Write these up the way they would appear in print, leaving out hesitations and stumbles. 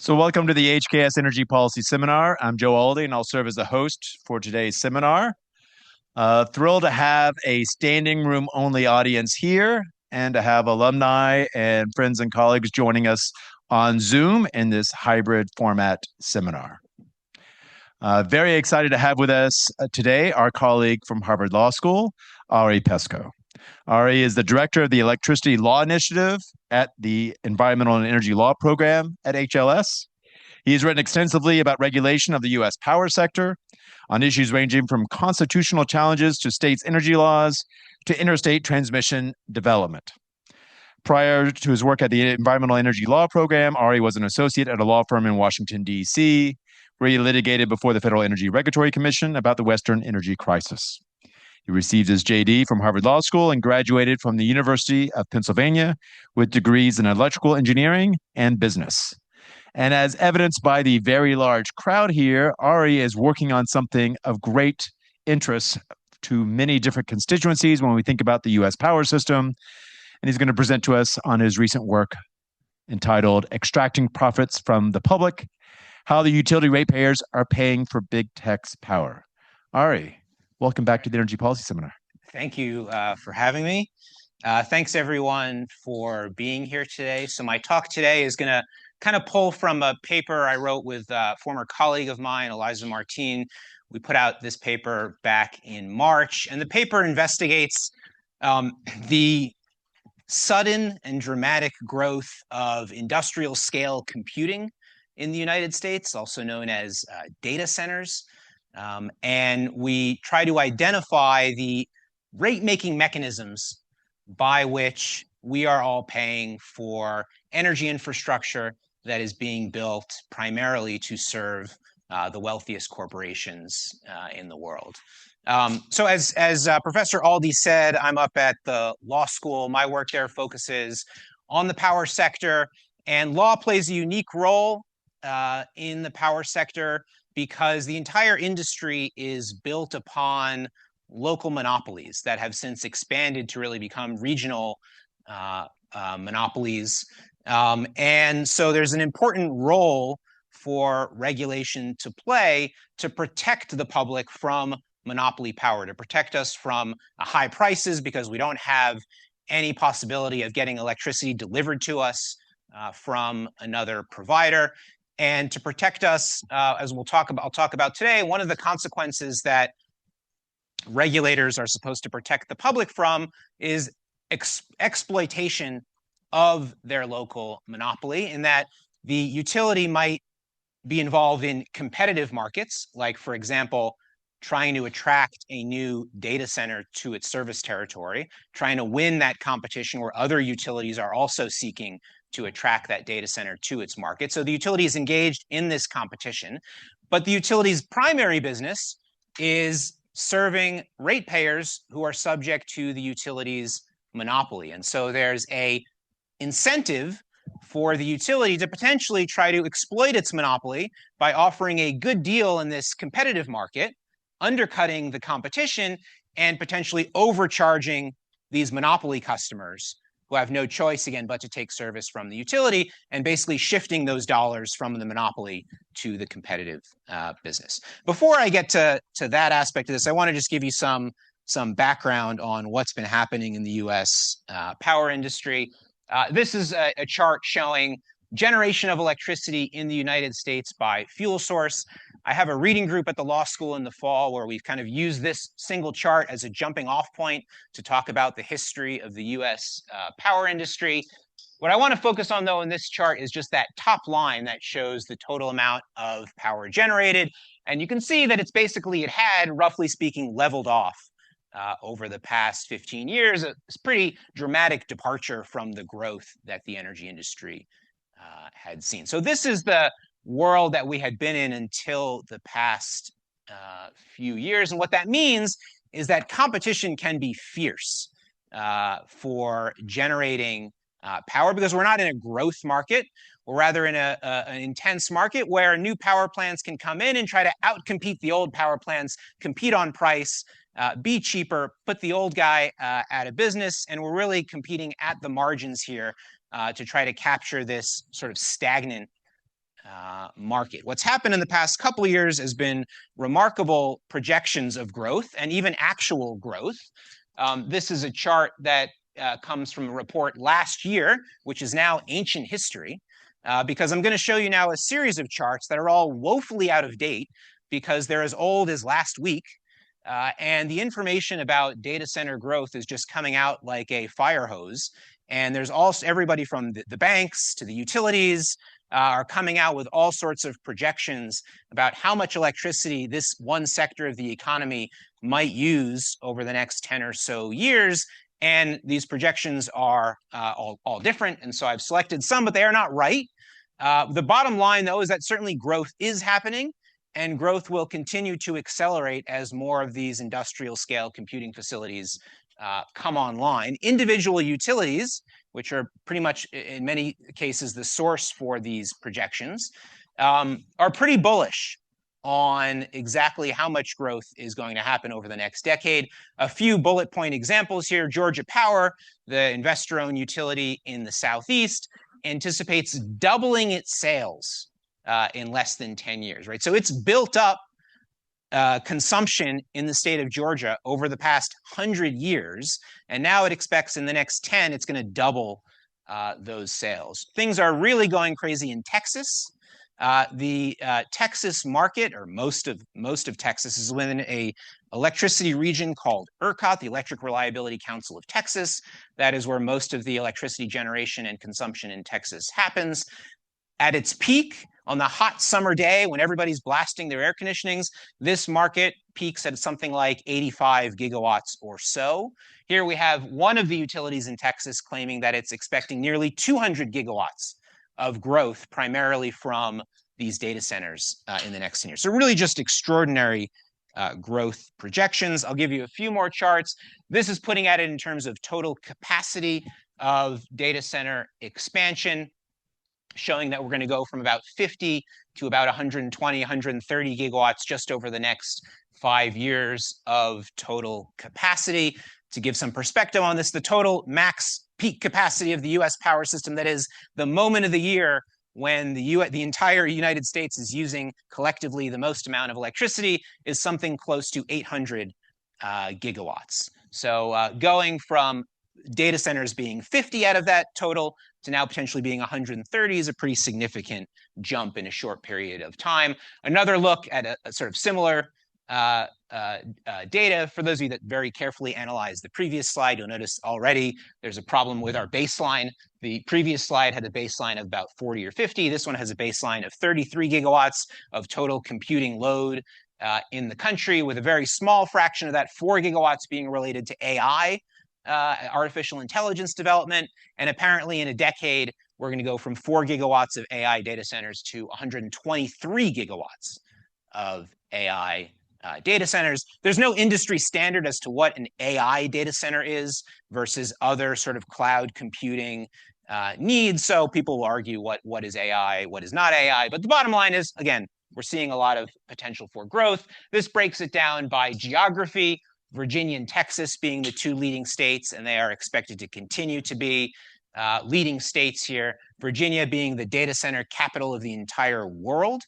So, welcome to the HKS Energy Policy Seminar. I'm Joe Aldy, and I'll serve as the host for today's seminar. Thrilled to have a standing room only audience here and to have alumni and friends and colleagues joining us on Zoom in this hybrid format seminar. Very excited to have with us today our colleague from Harvard Law School, Ari Pesco. Ari is the director of the Electricity Law Initiative at the Environmental and Energy Law Program at HLS. He has written extensively about regulation of the U.S. power sector on issues ranging from constitutional challenges to states' energy laws to interstate transmission development. Prior to his work at the Environmental Energy Law Program, Ari was an associate at a law firm in Washington, D.C., where he litigated before the Federal Energy Regulatory Commission about the Western energy crisis. He received his JD from Harvard Law School and graduated from the University of Pennsylvania with degrees in electrical engineering and business. And as evidenced by the very large crowd here, Ari is working on something of great interest to many different constituencies when we think about the U.S. power system. And he's going to present to us on his recent work entitled Extracting Profits from the Public, How the Utility Ratepayers Are Paying for Big Tech's Power. Ari, welcome back to the Energy Policy Seminar. Thank you for having me. Thanks, everyone, for being here today. So my talk today is going to kind of pull from a paper I wrote with a former colleague of mine, Eliza Martin. We put out this paper back in March, and the paper investigates the sudden and dramatic growth of industrial scale computing in the United States, also known as data centers. And we try to identify the rate-making mechanisms by which we are all paying for energy infrastructure that is being built primarily to serve the wealthiest corporations in the world. So as Professor Aldy said, I'm up at the law school. My work there focuses on the power sector, and law plays a unique role in the power sector because the entire industry is built upon local monopolies that have since expanded to really become regional monopolies. And so there's an important role for regulation to play to protect the public from monopoly power, to protect us from high prices because we don't have any possibility of getting electricity delivered to us from another provider. And to protect us, as I'll talk about today, one of the consequences that regulators are supposed to protect the public from is exploitation of their local monopoly, in that the utility might be involved in competitive markets, like, for example, trying to attract a new data center to its service territory, trying to win that competition where other utilities are also seeking to attract that data center to its market. So the utility is engaged in this competition, but the utility's primary business is serving ratepayers who are subject to the utility's monopoly. And so there's an incentive for the utility to potentially try to exploit its monopoly by offering a good deal in this competitive market, undercutting the competition, and potentially overcharging these monopoly customers who have no choice, again, but to take service from the utility, and basically shifting those dollars from the monopoly to the competitive business. Before I get to that aspect of this, I want to just give you some background on what's been happening in the U.S. Power industry. This is a chart showing generation of electricity in the United States by fuel source. I have a reading group at the law school in the fall where we've kind of used this single chart as a jumping off point to talk about the history of the US power industry. What I want to focus on, though, in this chart is just that top line that shows the total amount of power generated. And you can see that it had, roughly speaking, leveled off over the past 15 years. It's a pretty dramatic departure from the growth that the energy industry had seen. So this is the world that we had been in until the past few years. And what that means is that competition can be fierce for generating power, because we're not in a growth market. We're rather in an intense market where new power plants can come in and try to outcompete the old power plants, compete on price, be cheaper, put the old guy out of business. And we're really competing at the margins here to try to capture this sort of stagnant market. What's happened in the past couple of years has been remarkable projections of growth and even actual growth. This is a chart that comes from a report last year, which is now ancient history, because I'm going to show you now a series of charts that are all woefully out of date because they're as old as last week. And the information about data center growth is just coming out like a fire hose. And there's also everybody from the banks to the utilities are coming out with all sorts of projections about how much electricity this one sector of the economy might use over the next 10 or so years. And these projections are all different. And so I've selected some, but they are not right. The bottom line, though, is that certainly growth is happening. And growth will continue to accelerate as more of these industrial scale computing facilities come online. Individual utilities, which are pretty much in many cases the source for these projections, are pretty bullish on exactly how much growth is going to happen over the next decade. A few bullet point examples here. Georgia Power, the investor-owned utility in the Southeast, anticipates doubling its sales in less than 10 years, right? So it's built up consumption in the state of Georgia over the past 100 years, and now it expects in the next 10, it's going to double those sales. Things are really going crazy in Texas. The Texas market, or most of Texas, is within a electricity region called ERCOT, the Electric Reliability Council of Texas. That is where most of the electricity generation and consumption in Texas happens. At its peak, on the hot summer day when everybody's blasting their air conditionings, this market peaks at something like 85 gigawatts or so. Here we have one of the utilities in Texas claiming that it's expecting nearly 200 gigawatts of growth, primarily from these data centers in the next 10 years. So really just extraordinary growth projections. I'll give you a few more charts. This is putting at it in terms of total capacity of data center expansion, showing that we're going to go from about 50 to about 120, 130 gigawatts just over the next 5 years of total capacity. To give some perspective on this, the total max peak capacity of the US power system, that is the moment of the year when the entire United States is using collectively the most amount of electricity, is something close to 800 gigawatts. So going from data centers being 50 out of that total to now potentially being 130 is a pretty significant jump in a short period of time. Another look at a sort of similar data. For those of you that very carefully analyzed the previous slide, you'll notice already there's a problem with our baseline. The previous slide had a baseline of about 40 or 50. This one has a baseline of 33 gigawatts of total computing load in the country, with a very small fraction of that, 4 gigawatts, being related to AI, artificial intelligence development. And apparently in a decade, we're going to go from 4 gigawatts of AI data centers to 123 gigawatts of AI data centers. There's no industry standard as to what an AI data center is versus other sort of cloud computing needs. So people will argue what is AI, what is not AI. But the bottom line is, again, we're seeing a lot of potential for growth. This breaks it down by geography. Virginia and Texas being the two leading states, and they are expected to continue to be leading states here. Virginia being the data center capital of the entire world.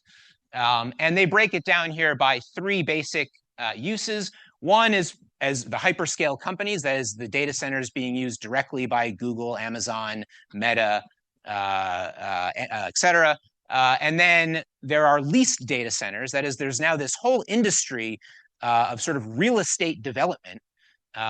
And they break it down here by 3 basic uses. One is as the hyperscale companies, that is the data centers being used directly by Google, Amazon, Meta, et cetera. And then there are leased data centers. That is, there's now this whole industry of sort of real estate development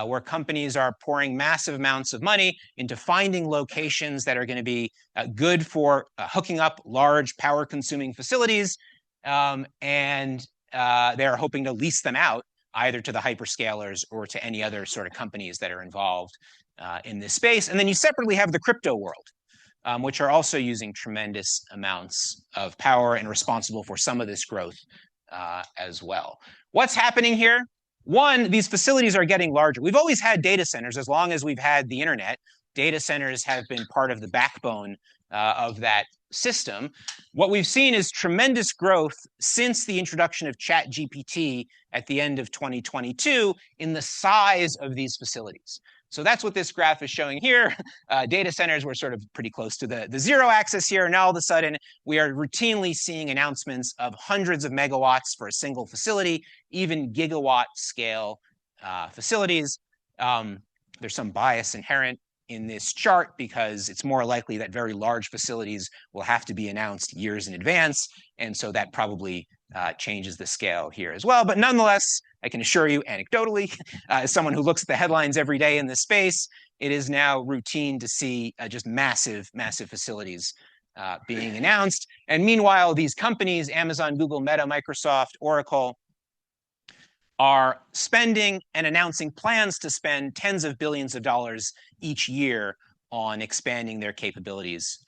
where companies are pouring massive amounts of money into finding locations that are going to be good for hooking up large power consuming facilities. And they're hoping to lease them out either to the hyperscalers or to any other sort of companies that are involved in this space. And then you separately have the crypto world, which are also using tremendous amounts of power and responsible for some of this growth as well. What's happening here? One, these facilities are getting larger. We've always had data centers as long as we've had the internet. Data centers have been part of the backbone of that system. What we've seen is tremendous growth since the introduction of ChatGPT at the end of 2022 in the size of these facilities. So that's what this graph is showing here. Data centers were sort of pretty close to the zero axis here. Now all of a sudden, we are routinely seeing announcements of hundreds of megawatts for a single facility, even gigawatt scale facilities. There's some bias inherent in this chart because it's more likely that very large facilities will have to be announced years in advance. And so that probably changes the scale here as well. But nonetheless, I can assure you anecdotally, as someone who looks at the headlines every day in this space, it is now routine to see just massive, massive facilities being announced. And meanwhile, these companies, Amazon, Google, Meta, Microsoft, Oracle, are spending and announcing plans to spend tens of billions of dollars each year on expanding their capabilities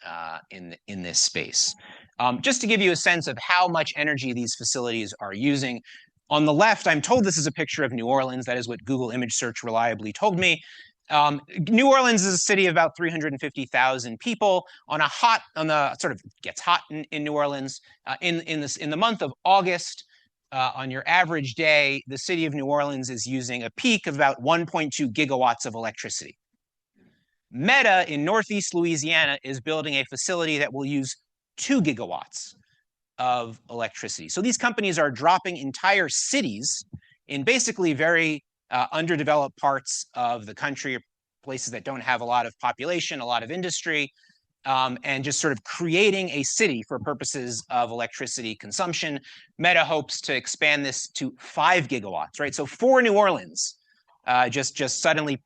in this space. Just to give you a sense of how much energy these facilities are using, on the left, I'm told this is a picture of New Orleans. That is what Google image search reliably told me. New Orleans is a city of about 350,000 people. On the sort of gets hot in New Orleans in the month of August. On your average day, the city of New Orleans is using a peak of about 1.2 gigawatts of electricity. Meta in Northeast Louisiana is building a facility that will use 2 gigawatts of electricity. So these companies are dropping entire cities in basically very underdeveloped parts of the country, places that don't have a lot of population, a lot of industry, and just sort of creating a city for purposes of electricity consumption. Meta hopes to expand this to 5 gigawatts, right? So for New Orleans, just suddenly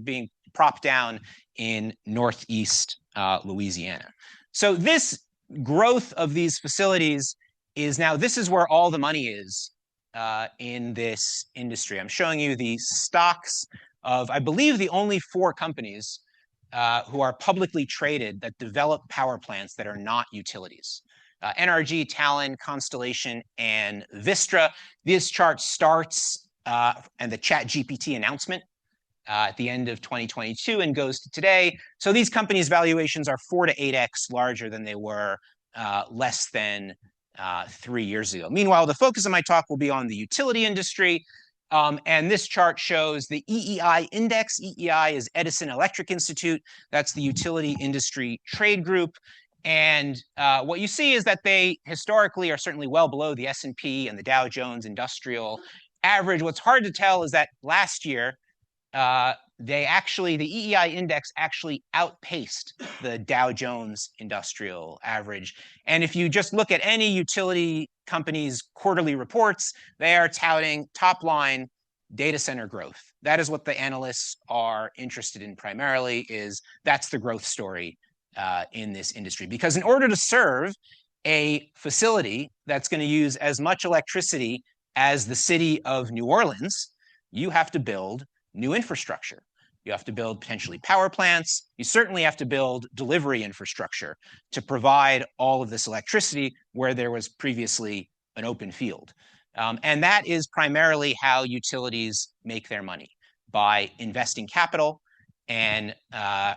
being propped down in Northeast Louisiana. So this growth of these facilities is now, this is where all the money is in this industry. I'm showing you the stocks of, I believe, the only 4 companies who are publicly traded that develop power plants that are not utilities. NRG, Talon, Constellation, and Vistra. This chart starts and the ChatGPT announcement at the end of 2022 and goes to today. So these companies' valuations are 4 to 8x larger than they were less than 3 years ago. Meanwhile, the focus of my talk will be on the utility industry. And this chart shows the EEI index. EEI is Edison Electric Institute. That's the utility industry trade group. And what you see is that they historically are certainly well below the S&P and the Dow Jones Industrial average. What's hard to tell is that last year, the EEI index actually outpaced the Dow Jones Industrial average. And if you just look at any utility company's quarterly reports, they are touting top line data center growth. That is what the analysts are interested in primarily, that's the growth story in this industry. Because in order to serve a facility that's going to use as much electricity as the city of New Orleans, you have to build new infrastructure. You have to build potentially power plants. You certainly have to build delivery infrastructure to provide all of this electricity where there was previously an open field. And that is primarily how utilities make their money, by investing capital and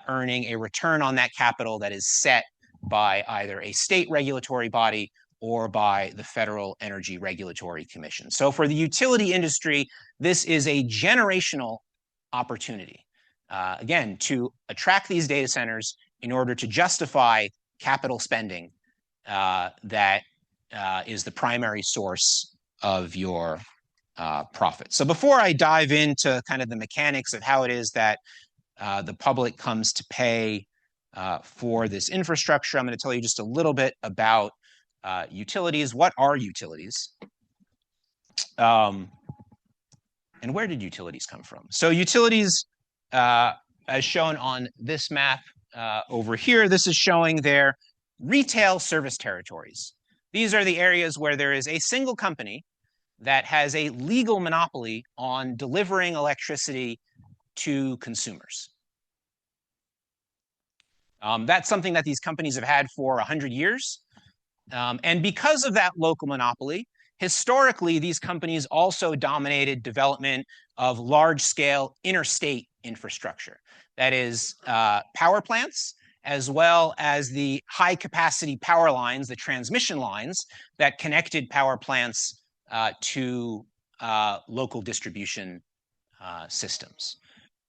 earning a return on that capital that is set by either a state regulatory body or by the Federal Energy Regulatory Commission. So for the utility industry, this is a generational opportunity, again, to attract these data centers in order to justify capital spending that is the primary source of your profit. So before I dive into kind of the mechanics of how it is that the public comes to pay for this infrastructure, I'm going to tell you just a little bit about utilities. What are utilities? And where did utilities come from? So utilities, as shown on this map over here, this is showing their retail service territories. These are the areas where there is a single company that has a legal monopoly on delivering electricity to consumers. That's something that these companies have had for 100 years. And because of that local monopoly, historically, these companies also dominated development of large-scale interstate infrastructure. That is power plants, as well as the high-capacity power lines, the transmission lines that connected power plants to local distribution systems.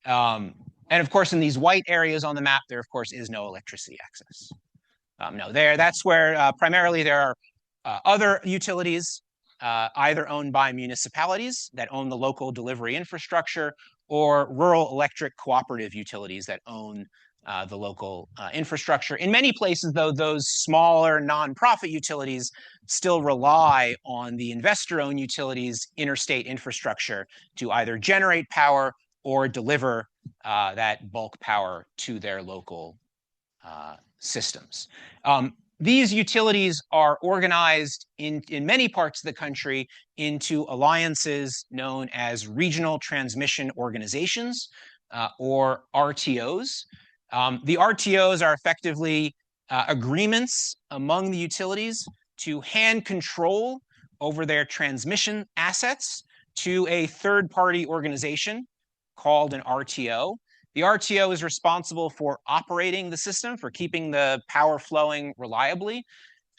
And of course, in these white areas on the map, there of course is no electricity access. No, that's where primarily there are other utilities, either owned by municipalities that own the local delivery infrastructure, or rural electric cooperative utilities that own the local infrastructure. In many places, though, those smaller nonprofit utilities still rely on the investor-owned utilities' interstate infrastructure to either generate power or deliver that bulk power to their local systems. These utilities are organized in many parts of the country into alliances known as regional transmission organizations, or RTOs. The RTOs are effectively agreements among the utilities to hand control over their transmission assets to a third-party organization called an RTO. The RTO is responsible for operating the system, for keeping the power flowing reliably.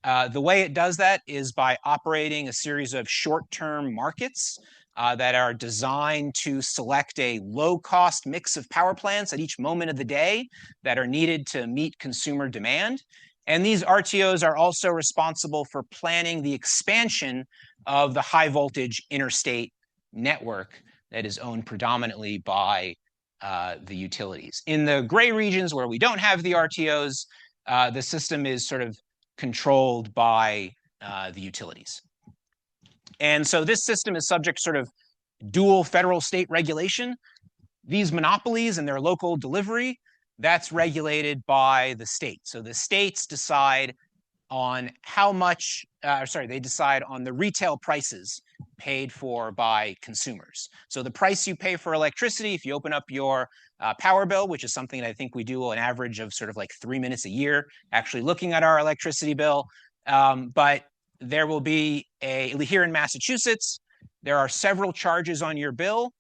The way it does that is by operating a series of short-term markets that are designed to select a low-cost mix of power plants at each moment of the day that are needed to meet consumer demand. And these RTOs are also responsible for planning the expansion of the high-voltage interstate network that is owned predominantly by the utilities. In the gray regions where we don't have the RTOs, the system is sort of controlled by the utilities. And so this system is subject to sort of dual federal state regulation. These monopolies and their local delivery, that's regulated by the state. So the states decide on how much, they decide on the retail prices paid for by consumers. So the price you pay for electricity, if you open up your power bill, which is something that I think we do an average of sort of like 3 minutes a year, actually looking at our electricity bill. But there will be here in Massachusetts, there are several charges on your bill.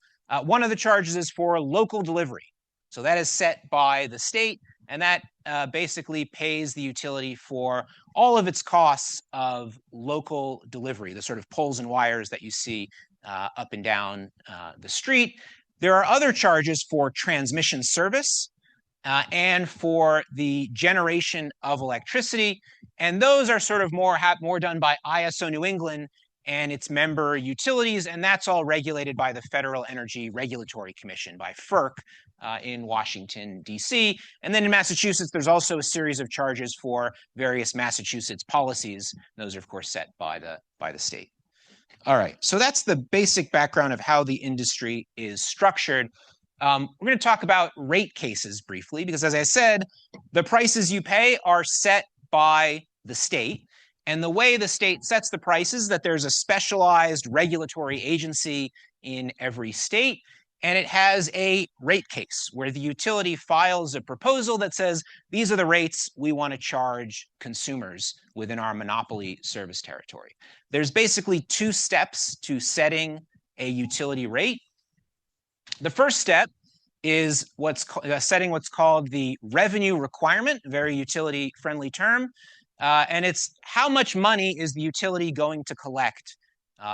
One of the charges is for local delivery. So that is set by the state, and that basically pays the utility for all of its costs of local delivery, the sort of poles and wires that you see up and down the street. There are other charges for transmission service and for the generation of electricity, and those are sort of more done by ISO New England and its member utilities, and that's all regulated by the Federal Energy Regulatory Commission, by FERC, in Washington, D.C. And then in Massachusetts, there's also a series of charges for various Massachusetts policies. Those are, of course, set by the state. All right, so that's the basic background of how the industry is structured. We're going to talk about rate cases briefly, because as I said, the prices you pay are set by the state. And the way the state sets the prices is that there's a specialized regulatory agency in every state, and it has a rate case where the utility files a proposal that says, these are the rates we want to charge consumers within our monopoly service territory. There's basically 2 steps to setting a utility rate. The first step is setting what's called the revenue requirement, a very utility-friendly term. And it's how much money is the utility going to collect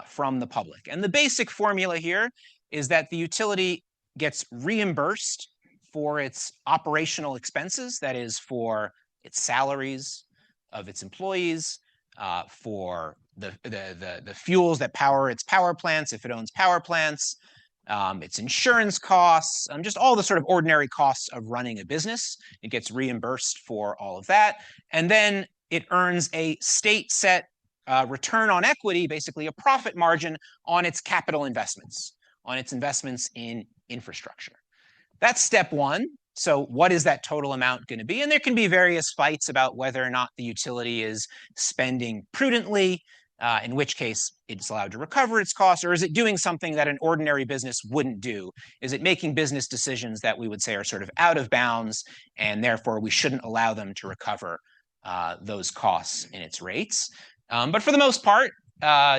from the public. And the basic formula here is that the utility gets reimbursed for its operational expenses, that is for its salaries of its employees, for the fuels that power its power plants, if it owns power plants, its insurance costs, just all the sort of ordinary costs of running a business. It gets reimbursed for all of that. And then it earns a state set return on equity, basically a profit margin on its capital investments, on its investments in infrastructure. That's step 1. So what is that total amount going to be? And there can be various fights about whether or not the utility is spending prudently, in which case it's allowed to recover its costs, or is it doing something that an ordinary business wouldn't do? Is it making business decisions that we would say are sort of out of bounds, and therefore we shouldn't allow them to recover those costs in its rates? But for the most part,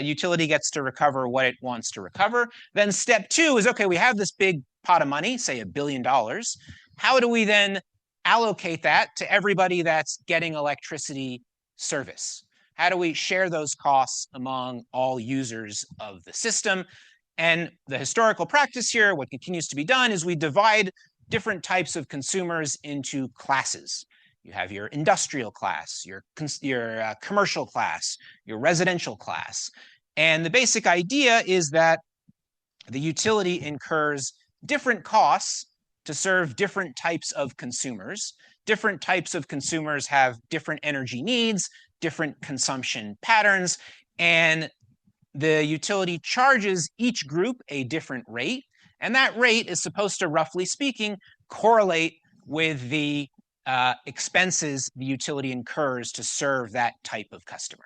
utility gets to recover what it wants to recover. Then step 2 is, okay, we have this big pot of money, say $1 billion. How do we then allocate that to everybody that's getting electricity service? How do we share those costs among all users of the system? And the historical practice here, what continues to be done, is we divide different types of consumers into classes. You have your industrial class, your commercial class, your residential class. And the basic idea is that the utility incurs different costs to serve different types of consumers. Different types of consumers have different energy needs, different consumption patterns, and the utility charges each group a different rate, and that rate is supposed to, roughly speaking, correlate with the expenses the utility incurs to serve that type of customer.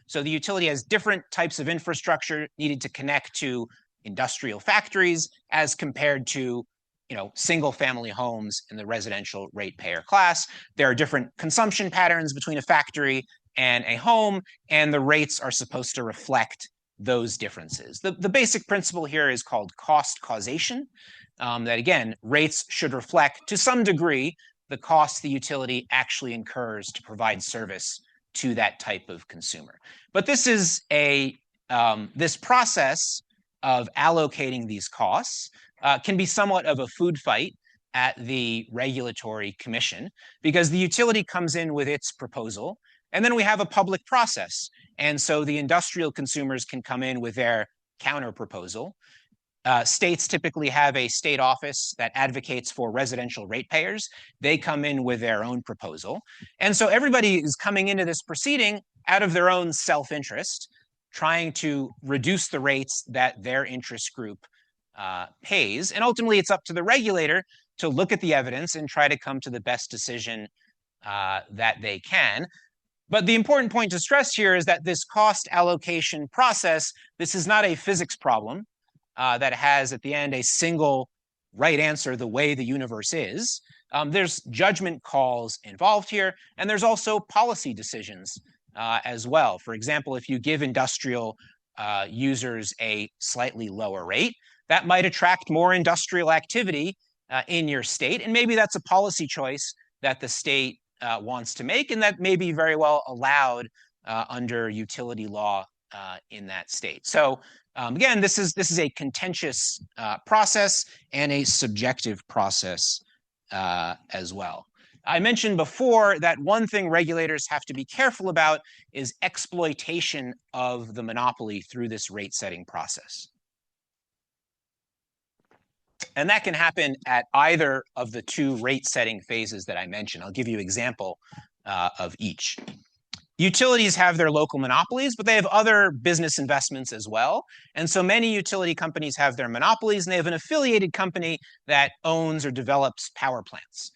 So the utility has different types of infrastructure needed to connect to industrial factories as compared to single-family homes in the residential ratepayer class. There are different consumption patterns between a factory and a home, and the rates are supposed to reflect those differences. The basic principle here is called cost causation, that again, rates should reflect to some degree the cost the utility actually incurs to provide service to that type of consumer. But this is this process of allocating these costs can be somewhat of a food fight at the regulatory commission, because the utility comes in with its proposal, and then we have a public process. And so the industrial consumers can come in with their counter proposal. States typically have a state office that advocates for residential ratepayers. They come in with their own proposal. And so everybody is coming into this proceeding out of their own self-interest, trying to reduce the rates that their interest group pays. And ultimately, it's up to the regulator to look at the evidence and try to come to the best decision that they can. But the important point to stress here is that this cost allocation process, this is not a physics problem that has at the end a single right answer the way the universe is. There's judgment calls involved here, and there's also policy decisions as well. For example, if you give industrial users a slightly lower rate, that might attract more industrial activity in your state, and maybe that's a policy choice that the state wants to make, and that may be very well allowed under utility law in that state. So again, this is a contentious process and a subjective process as well. I mentioned before that one thing regulators have to be careful about is exploitation of the monopoly through this rate setting process. And that can happen at either of the two rate setting phases that I mentioned. I'll give you an example of each. Utilities have their local monopolies, but they have other business investments as well. And so many utility companies have their monopolies, and they have an affiliated company that owns or develops power plants.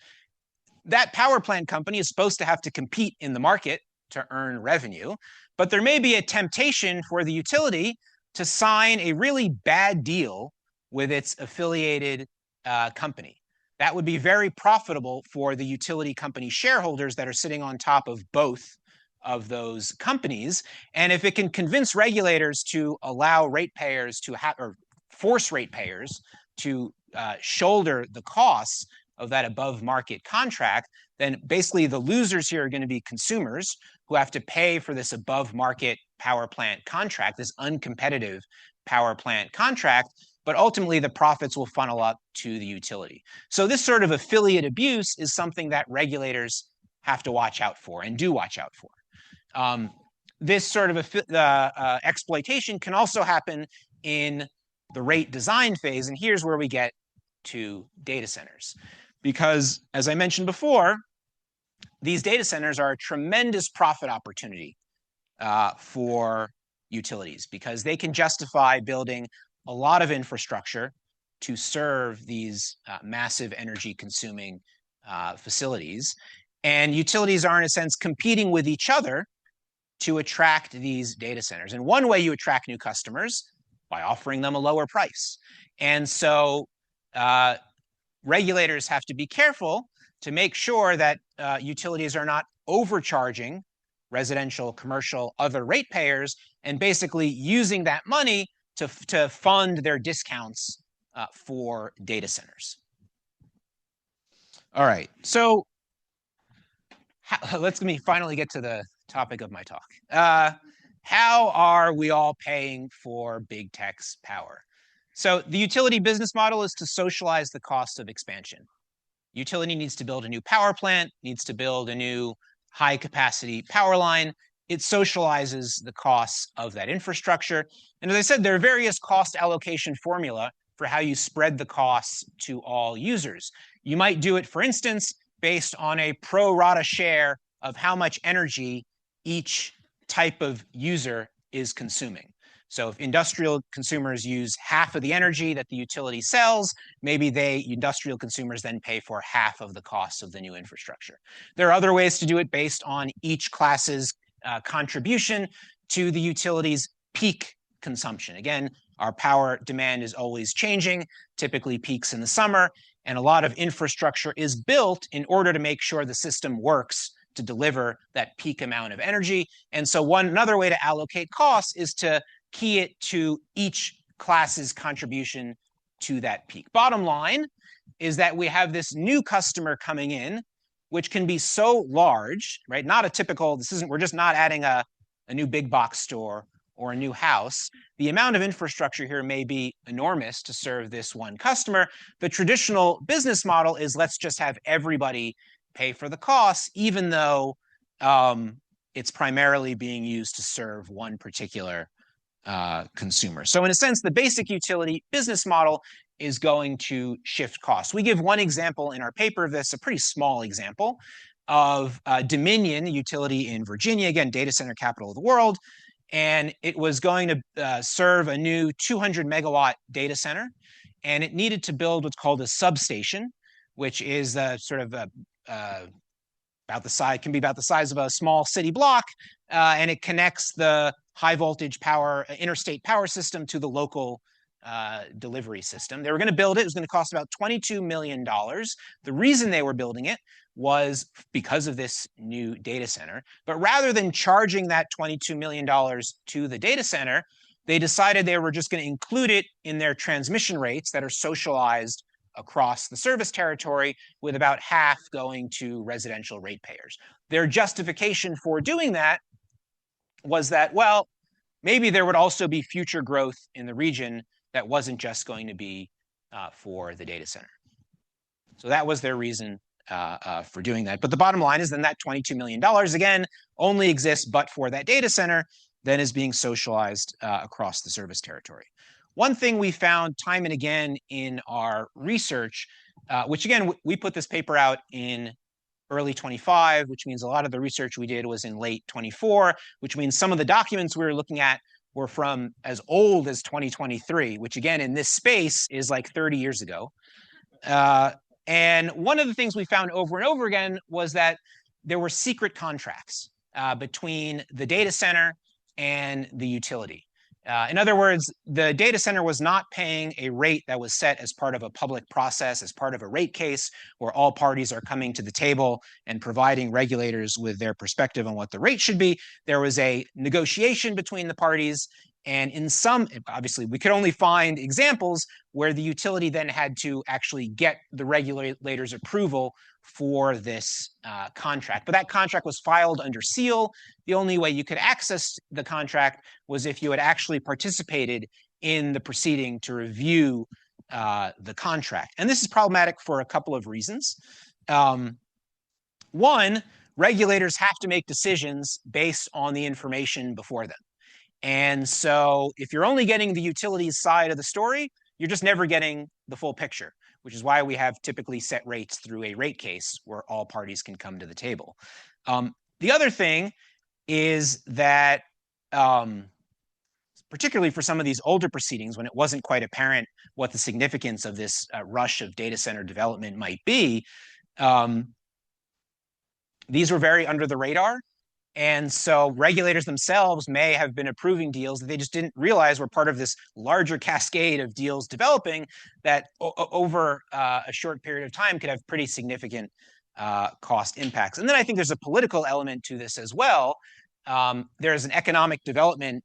That power plant company is supposed to have to compete in the market to earn revenue, but there may be a temptation for the utility to sign a really bad deal with its affiliated company. That would be very profitable for the utility company shareholders that are sitting on top of both of those companies. And if it can convince regulators to allow ratepayers to have, or force ratepayers to shoulder the costs of that above market contract, then basically the losers here are going to be consumers who have to pay for this above market power plant contract, this uncompetitive power plant contract, but ultimately the profits will funnel up to the utility. So this sort of affiliate abuse is something that regulators have to watch out for and do watch out for. This sort of exploitation can also happen in the rate design phase, and here's where we get to data centers. Because, as I mentioned before, these data centers are a tremendous profit opportunity for utilities, because they can justify building a lot of infrastructure to serve these massive energy consuming facilities. And utilities are, in a sense, competing with each other to attract these data centers. And one way you attract new customers, by offering them a lower price. And so regulators have to be careful to make sure that utilities are not overcharging residential, commercial, other ratepayers, and basically using that money to fund their discounts for data centers. All right, so let me finally get to the topic of my talk. How are we all paying for big tech's power? So the utility business model is to socialize the cost of expansion. Utility needs to build a new power plant, needs to build a new high capacity power line. It socializes the costs of that infrastructure. And as I said, there are various cost allocation formula for how you spread the costs to all users. You might do it, for instance, based on a pro rata share of how much energy each type of user is consuming. So if industrial consumers use half of the energy that the utility sells, maybe industrial consumers then pay for half of the cost of the new infrastructure. There are other ways to do it based on each class's contribution to the utility's peak consumption. Again, our power demand is always changing, typically peaks in the summer, and a lot of infrastructure is built in order to make sure the system works to deliver that peak amount of energy. And so another way to allocate costs is to key it to each class's contribution to that peak. Bottom line is that we have this new customer coming in, which can be so large, right? Not a typical, we're just not adding a new big box store or a new house. The amount of infrastructure here may be enormous to serve this one customer. The traditional business model is let's just have everybody pay for the costs, even though it's primarily being used to serve one particular consumer. So in a sense, the basic utility business model is going to shift costs. We give one example in our paper of this, a pretty small example of Dominion, a utility in Virginia, again, data center capital of the world. And it was going to serve a new 200 megawatt data center. And it needed to build what's called a substation, which is sort of about the size, can be about the size of a small city block. And it connects the high voltage power, interstate power system to the local delivery system. They were going to build it. It was going to cost about $22 million. The reason they were building it was because of this new data center. But rather than charging that $22 million to the data center, they decided they were just going to include it in their transmission rates that are socialized across the service territory, with about half going to residential ratepayers. Their justification for doing that was that, well, maybe there would also be future growth in the region that wasn't just going to be for the data center. So that was their reason for doing that. But the bottom line is then that $22 million, again, only exists but for that data center, then is being socialized across the service territory. One thing we found time and again in our research, which again, we put this paper out in early 25, which means a lot of the research we did was in late 24, which means some of the documents we were looking at were from as old as 2023, which again, in this space is like 30 years ago. And one of the things we found over and over again was that there were secret contracts between the data center and the utility. In other words, the data center was not paying a rate that was set as part of a public process, as part of a rate case, where all parties are coming to the table and providing regulators with their perspective on what the rate should be. There was a negotiation between the parties. And in some, obviously, we could only find examples where the utility then had to actually get the regulator's approval for this contract. But that contract was filed under seal. The only way you could access the contract was if you had actually participated in the proceeding to review the contract. And this is problematic for a couple of reasons. One, regulators have to make decisions based on the information before them. And so if you're only getting the utilities side of the story, you're just never getting the full picture, which is why we have typically set rates through a rate case where all parties can come to the table. The other thing is that, particularly for some of these older proceedings, when it wasn't quite apparent what the significance of this rush of data center development might be, these were very under the radar. And so regulators themselves may have been approving deals that they just didn't realize were part of this larger cascade of deals developing that over a short period of time could have pretty significant cost impacts. And then I think there's a political element to this as well. There's an economic development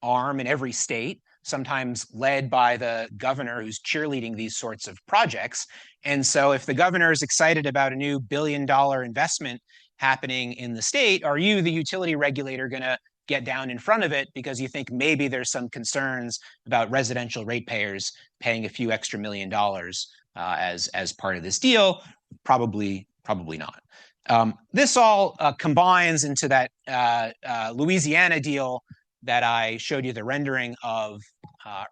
arm in every state, sometimes led by the governor who's cheerleading these sorts of projects. And so if the governor is excited about a new $1 billion investment happening in the state, are you, the utility regulator, going to get down in front of it because you think maybe there's some concerns about residential ratepayers paying a few extra $1 million as part of this deal. Probably not. This all combines into that Louisiana deal that I showed you the rendering of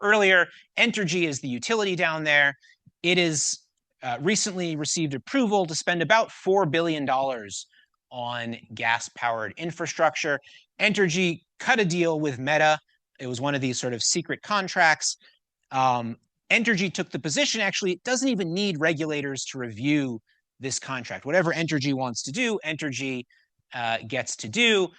earlier. Entergy is the utility down there. It is recently received approval to spend about $4 billion on gas-powered infrastructure. Entergy cut a deal with Meta. It was one of these sort of secret contracts. Entergy took the position, actually, it doesn't even need regulators to review this contract. Whatever Entergy wants to do, Entergy gets to do.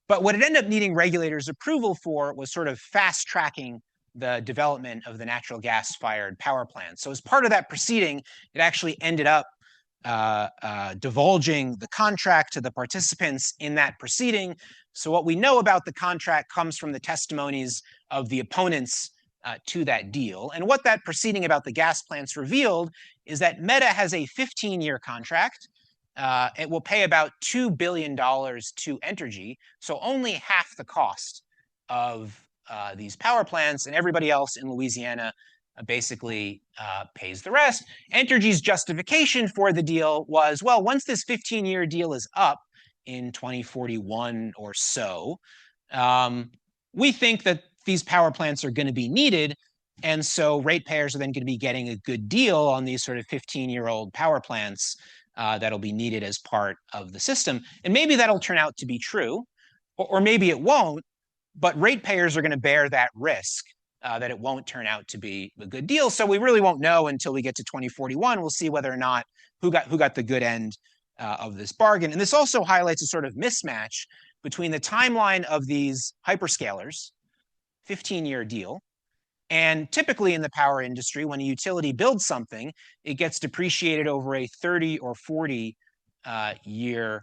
But what it ended up needing regulators' approval for was sort of fast-tracking the development of the natural gas-fired power plant. So as part of that proceeding, it actually ended up divulging the contract to the participants in that proceeding. So what we know about the contract comes from the testimonies of the opponents to that deal. And what that proceeding about the gas plants revealed is that Meta has a 15-year contract. It will pay about $2 billion to Entergy, so only half the cost of these power plants, and everybody else in Louisiana basically pays the rest. Entergy's justification for the deal was, well, once this 15-year deal is up in 2041 or so, we think that these power plants are going to be needed, and so ratepayers are then going to be getting a good deal on these sort of 15-year-old power plants that'll be needed as part of the system. And maybe that'll turn out to be true, or maybe it won't, but ratepayers are going to bear that risk that it won't turn out to be a good deal. So we really won't know until we get to 2041. We'll see whether or not who got the good end of this bargain. And this also highlights a sort of mismatch between the timeline of these hyperscalers, 15-year deal, and typically in the power industry, when a utility builds something, it gets depreciated over a 30 or 40 year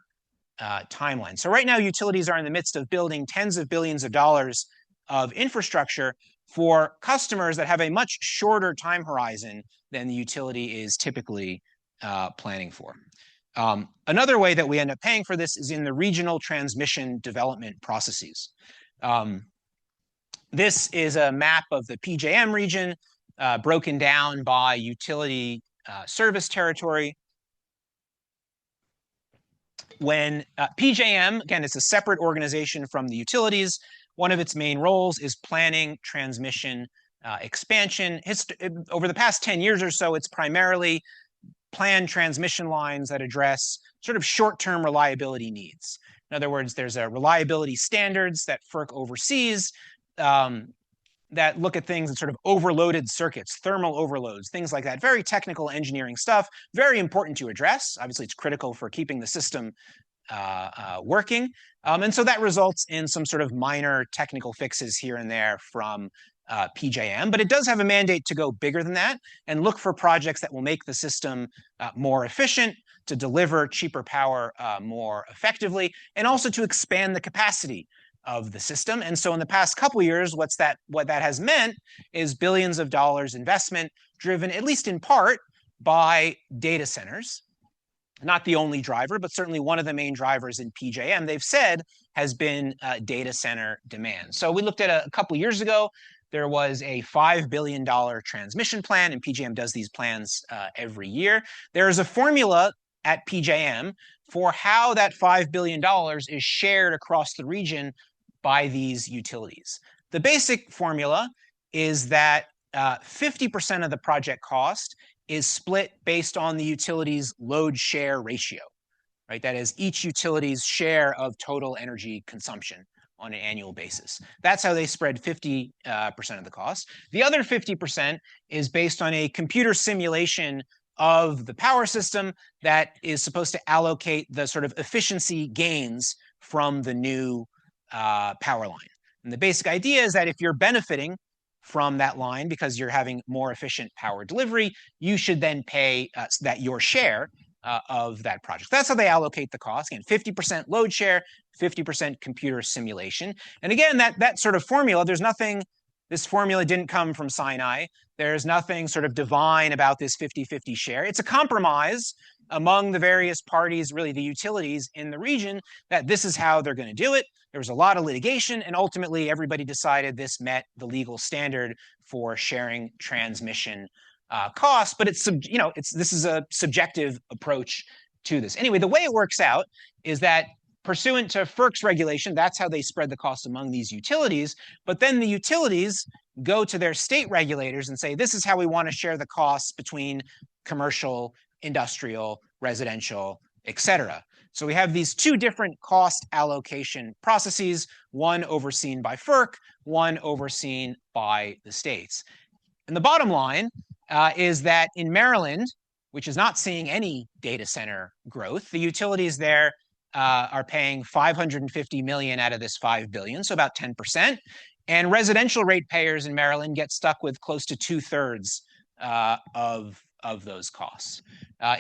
timeline. So right now, utilities are in the midst of building tens of billions of dollars of infrastructure for customers that have a much shorter time horizon than the utility is typically planning for. Another way that we end up paying for this is in the regional transmission development processes. This is a map of the PJM region broken down by utility service territory. When PJM, again, it's a separate organization from the utilities. One of its main roles is planning transmission expansion. Over the past 10 years or so, it's primarily planned transmission lines that address sort of short-term reliability needs. In other words, there's a reliability standards that FERC oversees that look at things in sort of overloaded circuits, thermal overloads, things like that. Very technical engineering stuff, very important to address. Obviously, it's critical for keeping the system working. And so that results in some sort of minor technical fixes here and there from PJM, but it does have a mandate to go bigger than that and look for projects that will make the system more efficient, to deliver cheaper power more effectively, and also to expand the capacity of the system. And so in the past couple of years, what that has meant is billions of dollars investment driven, at least in part, by data centers. Not the only driver, but certainly one of the main drivers in PJM, they've said, has been data center demand. So we looked at a couple of years ago, there was a $5 billion transmission plan, and PJM does these plans every year. There is a formula at PJM for how that $5 billion is shared across the region by these utilities. The basic formula is that 50% of the project cost is split based on the utility's load share ratio, right? That is each utility's share of total energy consumption on an annual basis. That's how they spread 50% of the cost. The other 50% is based on a computer simulation of the power system that is supposed to allocate the sort of efficiency gains from the new power line. And the basic idea is that if you're benefiting from that line because you're having more efficient power delivery, you should then pay your share of that project. That's how they allocate the cost. Again, 50% load share, 50% computer simulation. And again, that sort of formula, this formula didn't come from Sinai. There's nothing sort of divine about this 50-50 share. It's a compromise among the various parties, really the utilities in the region, that this is how they're going to do it. There was a lot of litigation, and ultimately everybody decided this met the legal standard for sharing transmission costs. But this is a subjective approach to this. Anyway, the way it works out is that pursuant to FERC's regulation, that's how they spread the cost among these utilities. But then the utilities go to their state regulators and say, this is how we want to share the costs between commercial, industrial, residential, et cetera. So we have these two different cost allocation processes, one overseen by FERC, one overseen by the states. And the bottom line is that in Maryland, which is not seeing any data center growth, the utilities there are paying $550 million out of this $5 billion, so about 10%. And residential ratepayers in Maryland get stuck with close to 2/3 of those costs.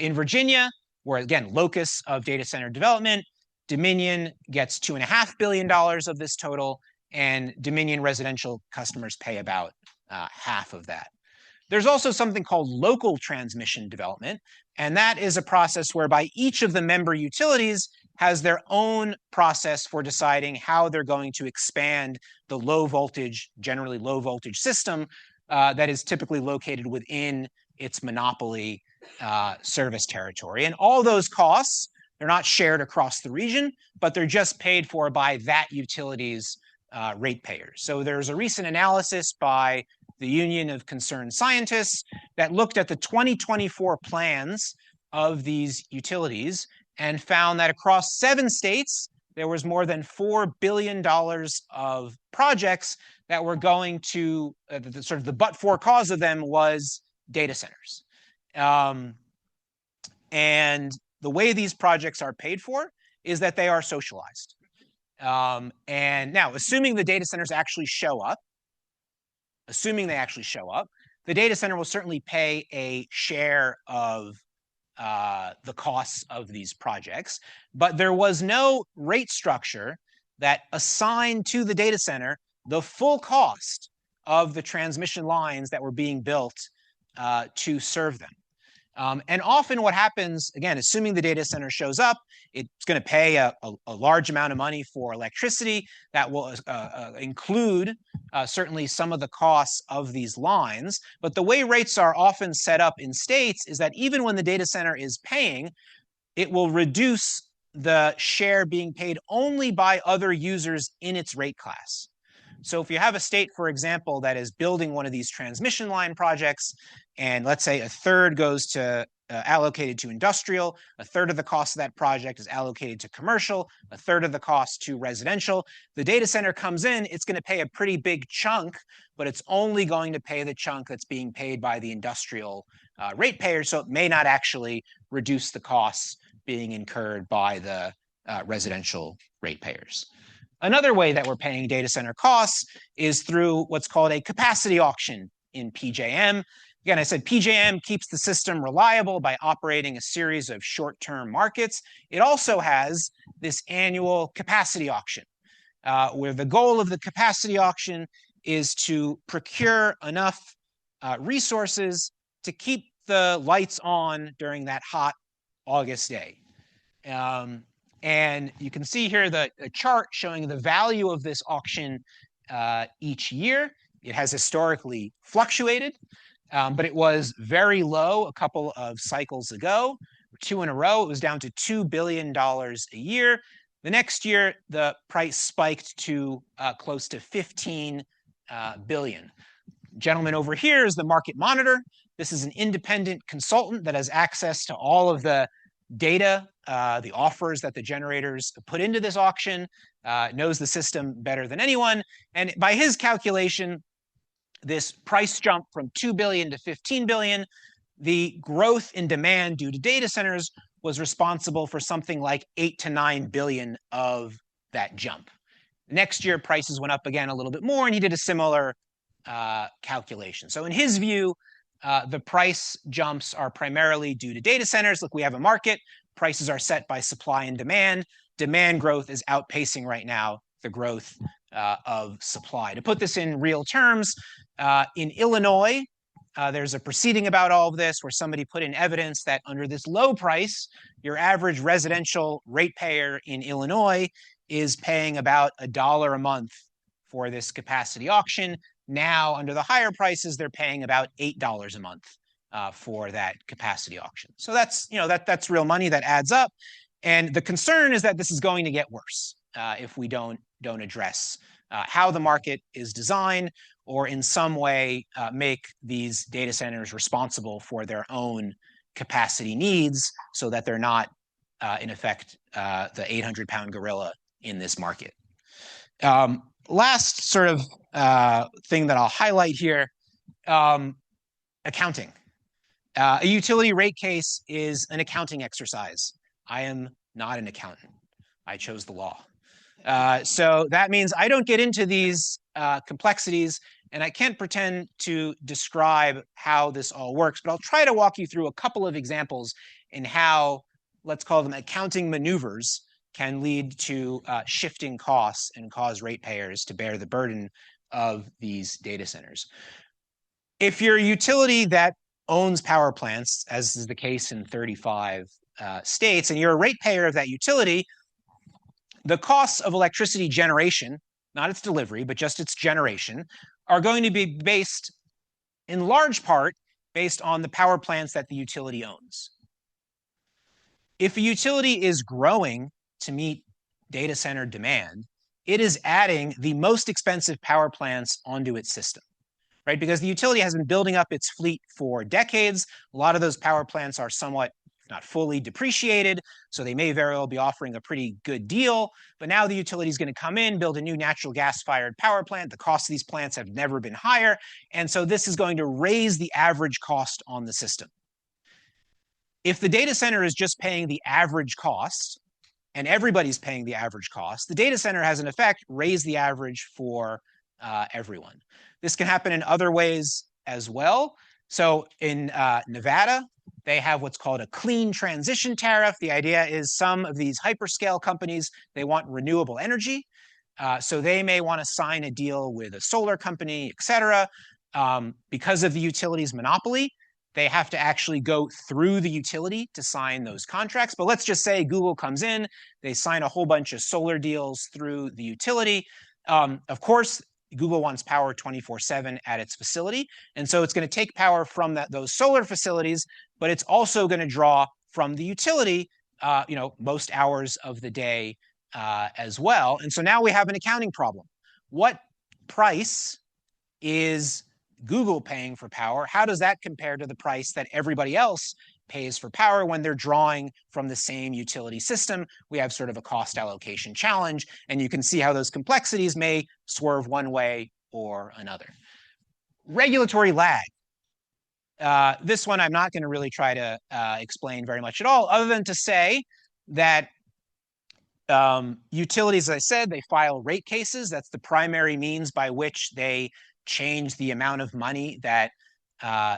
In Virginia, where again, locus of data center development, Dominion gets $2.5 billion of this total, and Dominion residential customers pay about half of that. There's also something called local transmission development, and that is a process whereby each of the member utilities has their own process for deciding how they're going to expand the low voltage, generally low voltage system that is typically located within its monopoly service territory. And all those costs, they're not shared across the region, but they're just paid for by that utility's ratepayers. So there's a recent analysis by the Union of Concerned Scientists that looked at the 2024 plans of these utilities and found that across 7 states, there was more than $4 billion of projects that were going to, sort of the but-for cause of them was data centers. And the way these projects are paid for is that they are socialized. And now, assuming the data centers actually show up, the data center will certainly pay a share of the costs of these projects, but there was no rate structure that assigned to the data center the full cost of the transmission lines that were being built to serve them. And often what happens, again, assuming the data center shows up, it's going to pay a large amount of money for electricity that will include certainly some of the costs of these lines. But the way rates are often set up in states is that even when the data center is paying, it will reduce the share being paid only by other users in its rate class. So if you have a state, for example, that is building one of these transmission line projects, and let's say a third goes to allocated to industrial, a third of the cost of that project is allocated to commercial, a third of the cost to residential. The data center comes in, it's going to pay a pretty big chunk, but it's only going to pay the chunk that's being paid by the industrial ratepayers, so it may not actually reduce the costs being incurred by the residential ratepayers. Another way that we're paying data center costs is through what's called a capacity auction in PJM. Again, I said PJM keeps the system reliable by operating a series of short-term markets. It also has this annual capacity auction, where the goal of the capacity auction is to procure enough resources to keep the lights on during that hot August day. And you can see here a chart showing the value of this auction each year. It has historically fluctuated, but it was very low a couple of cycles ago, 2 in a row. It was down to $2 billion a year. The next year, the price spiked to close to $15 billion. Gentleman over here is the market monitor. This is an independent consultant that has access to all of the data, the offers that the generators put into this auction, knows the system better than anyone. And by his calculation, this price jump from $2 billion to $15 billion, the growth in demand due to data centers was responsible for something like $8 to $9 billion of that jump. Next year, prices went up again a little bit more, and he did a similar calculation. So in his view, the price jumps are primarily due to data centers. Look, we have a market. Prices are set by supply and demand. Demand growth is outpacing right now the growth of supply. To put this in real terms, in Illinois, there's a proceeding about all of this where somebody put in evidence that under this low price, your average residential ratepayer in Illinois is paying about $1 a month for this capacity auction. Now, under the higher prices, they're paying about $8 a month for that capacity auction. So that's, that's real money that adds up. And the concern is that this is going to get worse if we don't address how the market is designed, or in some way make these data centers responsible for their own capacity needs, so that they're not, in effect, the 800-pound gorilla in this market. Last sort of thing that I'll highlight here, accounting. A utility rate case is an accounting exercise. I am not an accountant. I chose the law. So that means I don't get into these complexities, and I can't pretend to describe how this all works, but I'll try to walk you through a couple of examples in how, let's call them accounting maneuvers, can lead to shifting costs and cause ratepayers to bear the burden of these data centers. If you're a utility that owns power plants, as is the case in 35 states, and you're a ratepayer of that utility, the costs of electricity generation, not its delivery, but just its generation, are going to be based, in large part, based on the power plants that the utility owns. If a utility is growing to meet data center demand, it is adding the most expensive power plants onto its system, right? Because the utility has been building up its fleet for decades. A lot of those power plants are somewhat, not fully, depreciated, so they may very well be offering a pretty good deal. But now the utility is going to come in, build a new natural gas-fired power plant. The cost of these plants have never been higher, and so this is going to raise the average cost on the system. If the data center is just paying the average cost, and everybody's paying the average cost, the data center has, in effect, raised the average for everyone. This can happen in other ways as well. So in Nevada, they have what's called a clean transition tariff. The idea is some of these hyperscale companies, they want renewable energy. So they may want to sign a deal with a solar company, et cetera. Because of the utility's monopoly, they have to actually go through the utility to sign those contracts. But let's just say Google comes in, they sign a whole bunch of solar deals through the utility. Of course, Google wants power 24/7 at its facility. And so it's going to take power from those solar facilities, but it's also going to draw from the utility, most hours of the day as well. And so now we have an accounting problem. What price is Google paying for power? How does that compare to the price that everybody else pays for power when they're drawing from the same utility system? We have sort of a cost allocation challenge, and you can see how those complexities may swerve one way or another. Regulatory lag. This one I'm not going to really try to explain very much at all, other than to say that utilities, as I said, they file rate cases. That's the primary means by which they change the amount of money that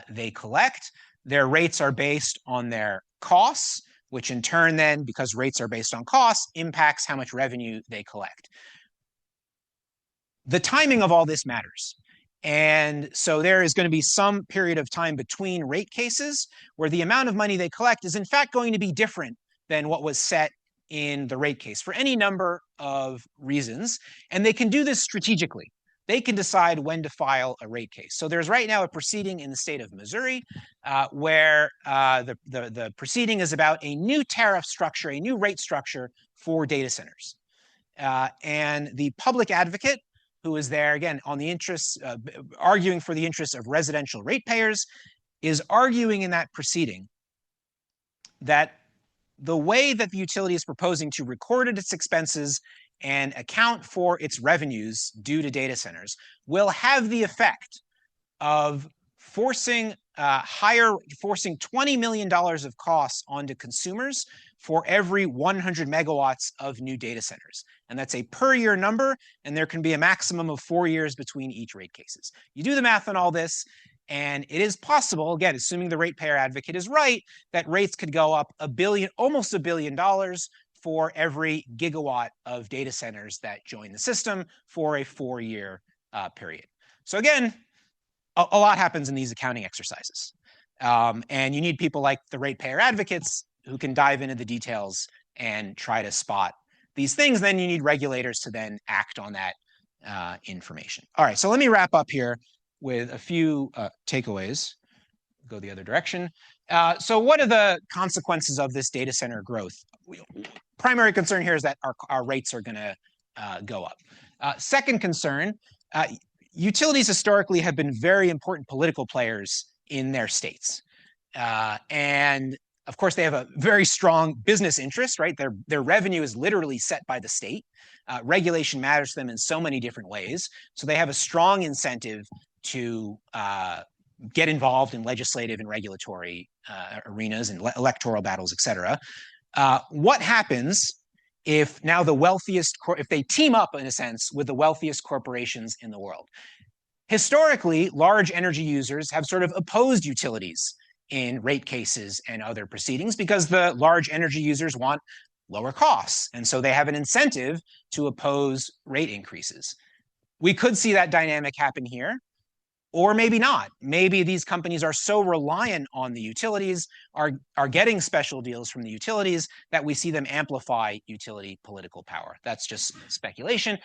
they collect. Their rates are based on their costs, which in turn then, because rates are based on costs, impacts how much revenue they collect. The timing of all this matters. And so there is going to be some period of time between rate cases where the amount of money they collect is in fact going to be different than what was set in the rate case for any number of reasons. And they can do this strategically. They can decide when to file a rate case. So there's right now a proceeding in the state of Missouri where the proceeding is about a new tariff structure, a new rate structure for data centers. And the public advocate, who is there, again, on the interests, arguing for the interests of residential ratepayers, is arguing in that proceeding that the way that the utility is proposing to record its expenses and account for its revenues due to data centers will have the effect of forcing $20 million of costs onto consumers for every 100 megawatts of new data centers. And that's a per year number, and there can be a maximum of 4 years between each rate cases. You do the math on all this, and it is possible, again, assuming the ratepayer advocate is right, that rates could go up almost $1 billion for every gigawatt of data centers that join the system for a 4-year period. So again, a lot happens in these accounting exercises. And you need people like the ratepayer advocates who can dive into the details and try to spot these things, then you need regulators to then act on that information. All right, so let me wrap up here with a few takeaways. Go the other direction. So what are the consequences of this data center growth? Primary concern here is that our rates are going to go up. Second concern, utilities historically have been very important political players in their states. And of course, they have a very strong business interest, right? Their revenue is literally set by the state. Regulation matters to them in so many different ways. So they have a strong incentive to get involved in legislative and regulatory arenas and electoral battles, et cetera. What happens if now the wealthiest, if they team up in a sense with the wealthiest corporations in the world? Historically, large energy users have sort of opposed utilities in rate cases and other proceedings because the large energy users want lower costs. And so they have an incentive to oppose rate increases. We could see that dynamic happen here, or maybe not. Maybe these companies are so reliant on the utilities, are getting special deals from the utilities, that we see them amplify utility political power. That's just speculation.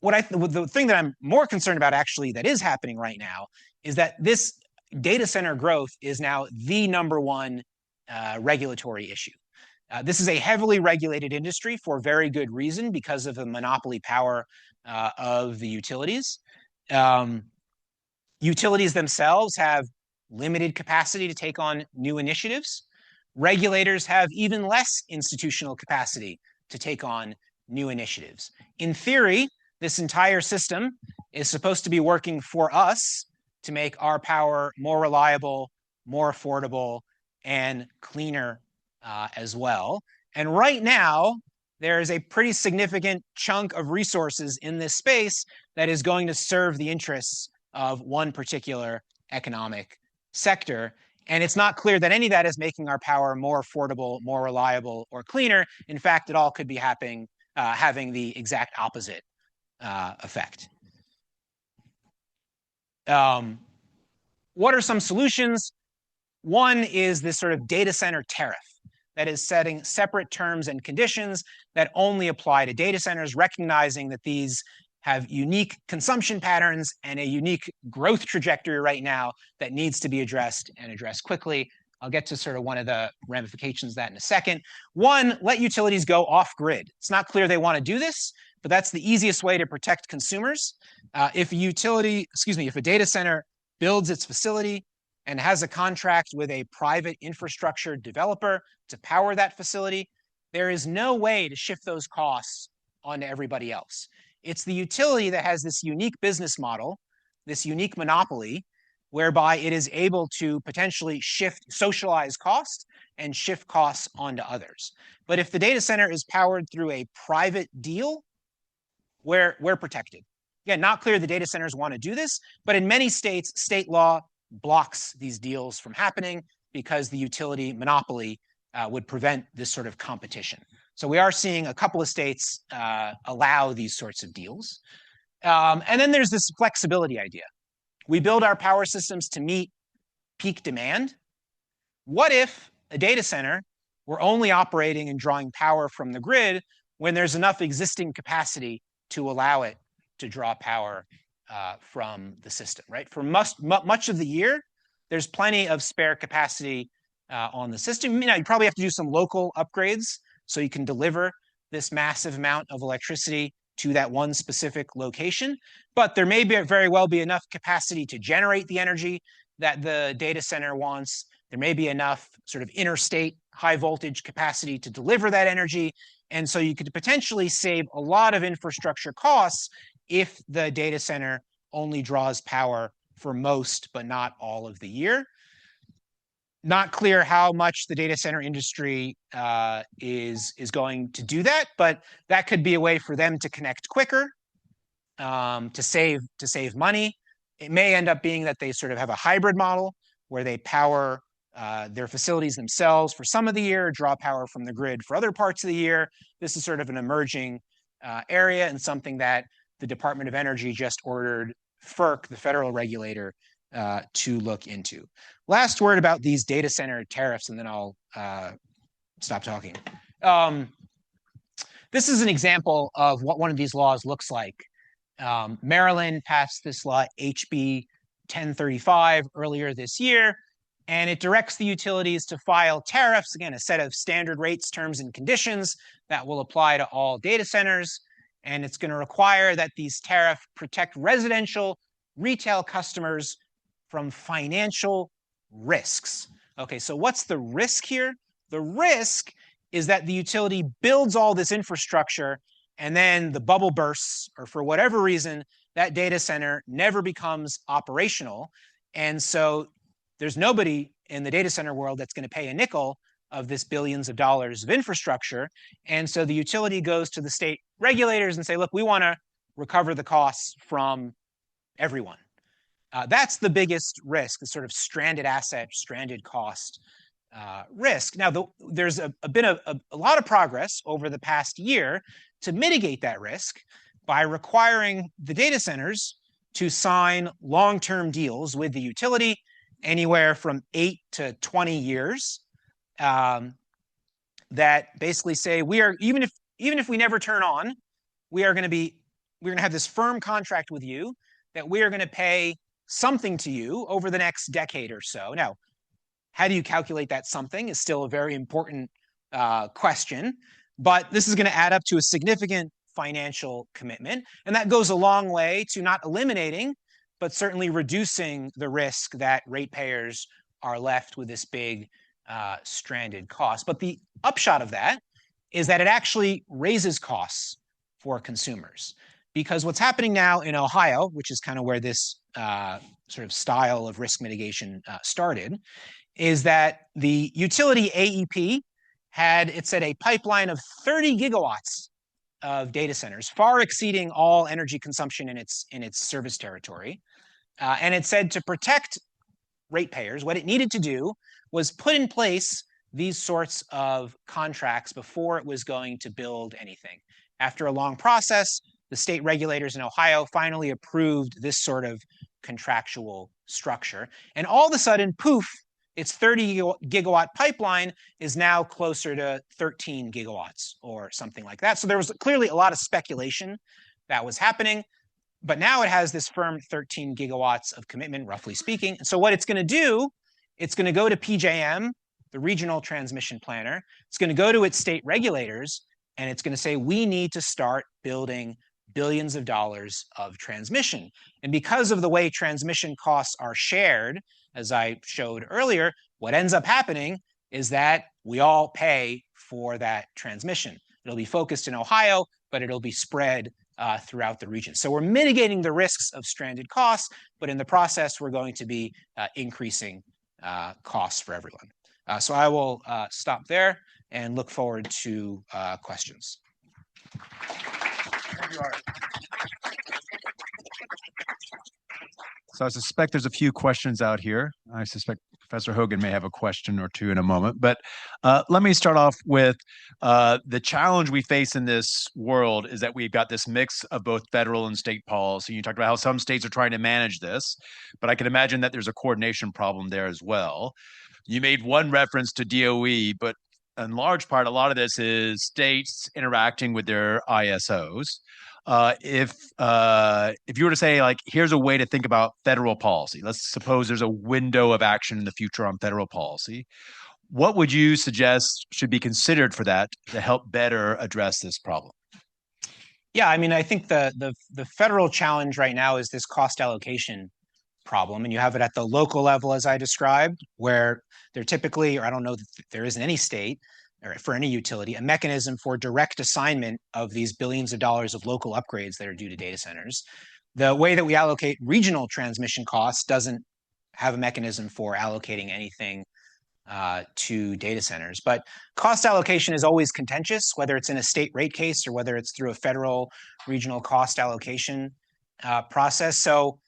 The thing that I'm more concerned about actually that is happening right now is that this data center growth is now the #1 regulatory issue. This is a heavily regulated industry for very good reason because of the monopoly power of the utilities. Utilities themselves have limited capacity to take on new initiatives. Regulators have even less institutional capacity to take on new initiatives. In theory, this entire system is supposed to be working for us to make our power more reliable, more affordable, and cleaner as well. And right now, there is a pretty significant chunk of resources in this space that is going to serve the interests of one particular economic sector. And it's not clear that any of that is making our power more affordable, more reliable, or cleaner. In fact, it all could be having the exact opposite effect. What are some solutions? One is this sort of data center tariff that is setting separate terms and conditions that only apply to data centers, recognizing that these have unique consumption patterns and a unique growth trajectory right now that needs to be addressed and addressed quickly. I'll get to sort of one of the ramifications of that in a second. One, let utilities go off grid. It's not clear they want to do this, but that's the easiest way to protect consumers. If a data center builds its facility and has a contract with a private infrastructure developer to power that facility, there is no way to shift those costs onto everybody else. It's the utility that has this unique business model, this unique monopoly, whereby it is able to potentially socialize costs and shift costs onto others. But if the data center is powered through a private deal, we're protected. Again, not clear the data centers want to do this, but in many states, state law blocks these deals from happening because the utility monopoly would prevent this sort of competition. So we are seeing a couple of states allow these sorts of deals. And then there's this flexibility idea. We build our power systems to meet peak demand. What if a data center were only operating and drawing power from the grid when there's enough existing capacity to allow it to draw power from the system, right? For much of the year, there's plenty of spare capacity on the system. You probably have to do some local upgrades so you can deliver this massive amount of electricity to that one specific location. But there may very well be enough capacity to generate the energy that the data center wants. There may be enough sort of interstate high voltage capacity to deliver that energy. And so you could potentially save a lot of infrastructure costs if the data center only draws power for most, but not all of the year. Not clear how much the data center industry is going to do that, but that could be a way for them to connect quicker, to save money. It may end up being that they sort of have a hybrid model where they power their facilities themselves for some of the year, draw power from the grid for other parts of the year. This is sort of an emerging area and something that the Department of Energy just ordered FERC, the federal regulator, to look into. Last word about these data center tariffs, and then I'll stop talking. this is an example of what one of these laws looks like. Maryland passed this law, HB 1035, earlier this year, and it directs the utilities to file tariffs, again, a set of standard rates, terms, and conditions that will apply to all data centers. And it's going to require that these tariffs protect residential retail customers from financial risks. Okay, so what's the risk here? The risk is that the utility builds all this infrastructure and then the bubble bursts, or for whatever reason, that data center never becomes operational. And so there's nobody in the data center world that's going to pay a nickel of this billions of dollars of infrastructure. And so the utility goes to the state regulators and say, look, we want to recover the costs from everyone. That's the biggest risk, the sort of stranded asset, stranded cost risk. Now, there's been a lot of progress over the past year to mitigate that risk by requiring the data centers to sign long-term deals with the utility, anywhere from 8 to 20 years, that basically say we are, even if we never turn on, we're going to have this firm contract with you that we are going to pay something to you over the next decade or so. Now, how do you calculate that something is still a very important question, but this is going to add up to a significant financial commitment, and that goes a long way to not eliminating, but certainly reducing the risk that ratepayers are left with this big stranded cost. But the upshot of that is that it actually raises costs for consumers, because what's happening now in Ohio, which is kind of where this sort of style of risk mitigation started, is that the utility AEP had, it said, a pipeline of 30 gigawatts of data centers, far exceeding all energy consumption in its service territory. And it said to protect ratepayers, what it needed to do was put in place these sorts of contracts before it was going to build anything. After a long process, the state regulators in Ohio finally approved this sort of contractual structure. And all of a sudden, poof, its 30 gigawatt pipeline is now closer to 13 gigawatts or something like that. So there was clearly a lot of speculation that was happening, but now it has this firm 13 gigawatts of commitment, roughly speaking. And so what it's going to do, it's going to go to PJM, the regional transmission planner. It's going to go to its state regulators, and it's going to say, we need to start building billions of dollars of transmission. And because of the way transmission costs are shared, as I showed earlier, what ends up happening is that we all pay for that transmission. It'll be focused in Ohio, but it'll be spread throughout the region. So we're mitigating the risks of stranded costs, but in the process, we're going to be increasing costs for everyone. So I will stop there and look forward to questions. Thank you, Art. So I suspect there's a few questions out here. I suspect Professor Hogan may have a question or two in a moment. But let me start off with the challenge we face in this world is that we've got this mix of both federal and state policy. You talked about how some states are trying to manage this, but I can imagine that there's a coordination problem there as well. You made one reference to DOE, but in large part, a lot of this is states interacting with their ISOs. If you were to say, like, here's a way to think about federal policy, let's suppose there's a window of action in the future on federal policy, what would you suggest should be considered for that to help better address this problem? Yeah, I mean, I think the federal challenge right now is this cost allocation problem, and you have it at the local level, as I described, where there typically, or I don't know that there isn't any state or for any utility, a mechanism for direct assignment of these billions of dollars of local upgrades that are due to data centers. The way that we allocate regional transmission costs doesn't have a mechanism for allocating anything to data centers. But cost allocation is always contentious, whether it's in a state rate case or whether it's through a federal regional cost allocation process. So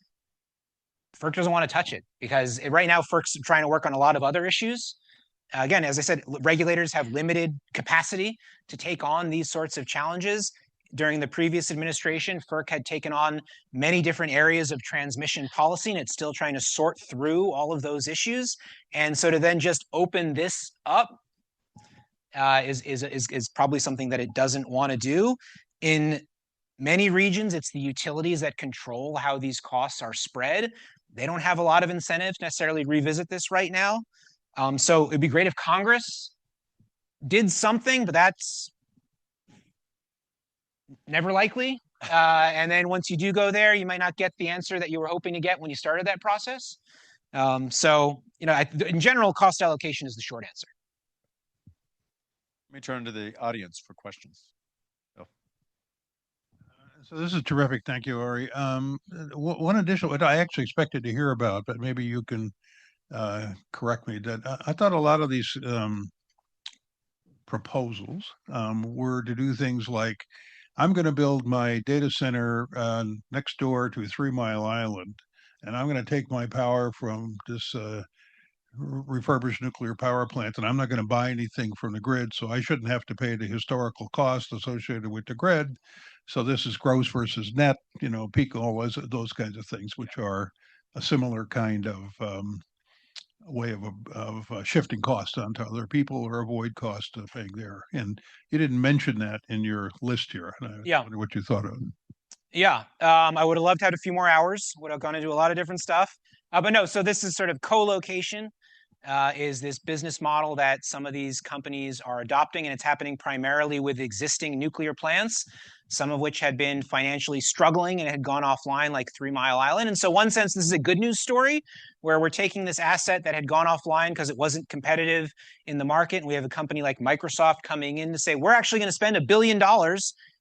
FERC doesn't want to touch it because right now FERC's trying to work on a lot of other issues. Again, as I said, regulators have limited capacity to take on these sorts of challenges. During the previous administration, FERC had taken on many different areas of transmission policy, and it's still trying to sort through all of those issues. And so to then just open this up, is probably something that it doesn't want to do. In many regions, it's the utilities that control how these costs are spread. They don't have a lot of incentive to necessarily revisit this right now. So it'd be great if Congress did something, but that's never likely. And then once you do go there, you might not get the answer that you were hoping to get when you started that process. So, in general, cost allocation is the short answer. Let me turn to the audience for questions. So this is terrific. Thank you, Ari. One additional, what I actually expected to hear about, but maybe you can correct me, that I thought a lot of these proposals were to do things like, I'm going to build my data center next door to 3 Mile Island, and I'm going to take my power from this refurbished nuclear power plant, and I'm not going to buy anything from the grid, so I shouldn't have to pay the historical cost associated with the grid. So this is gross versus net, peak, all those kinds of things, which are a similar kind of way of shifting costs onto other people or avoid cost of paying there. And you didn't mention that in your list here. And I wonder what you thought of. Yeah, I would have loved to have a few more hours. Would have gone to do a lot of different stuff. But no, so this is sort of co-location. Is this business model that some of these companies are adopting, and it's happening primarily with existing nuclear plants, some of which had been financially struggling and had gone offline, like 3 Mile Island. And so, one sense, this is a good news story where we're taking this asset that had gone offline because it wasn't competitive in the market. And we have a company like Microsoft coming in to say, we're actually going to spend $1 billion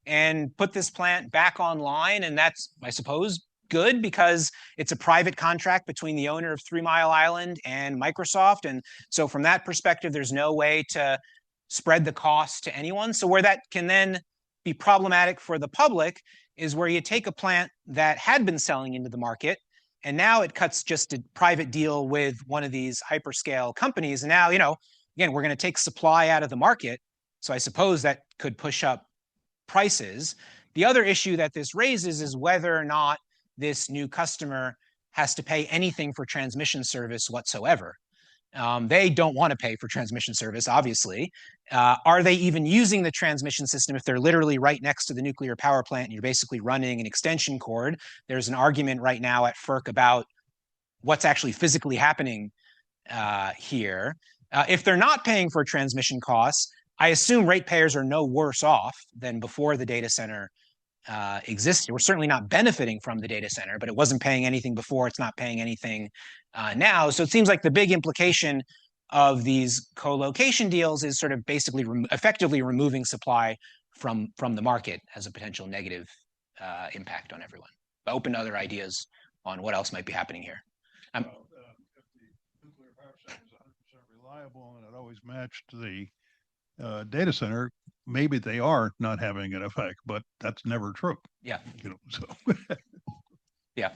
and put this plant back online. And that's, I suppose, good because it's a private contract between the owner of 3 Mile Island and Microsoft. And so from that perspective, there's no way to spread the cost to anyone. So where that can then be problematic for the public is where you take a plant that had been selling into the market, and now it cuts just a private deal with one of these hyperscale companies. And now, again, we're going to take supply out of the market. So I suppose that could push up prices. The other issue that this raises is whether or not this new customer has to pay anything for transmission service whatsoever. They don't want to pay for transmission service, obviously. Are they even using the transmission system if they're literally right next to the nuclear power plant and you're basically running an extension cord? There's an argument right now at FERC about what's actually physically happening here. If they're not paying for transmission costs, I assume ratepayers are no worse off than before the data center existed. We're certainly not benefiting from the data center, but it wasn't paying anything before. It's not paying anything now. So it seems like the big implication of these co-location deals is sort of basically effectively removing supply from the market as a potential negative impact on everyone. Open to other ideas on what else might be happening here. If the nuclear power plant is 100% reliable and it always matched the data center, maybe they are not having an effect, but that's never true. Yeah. So. Yeah.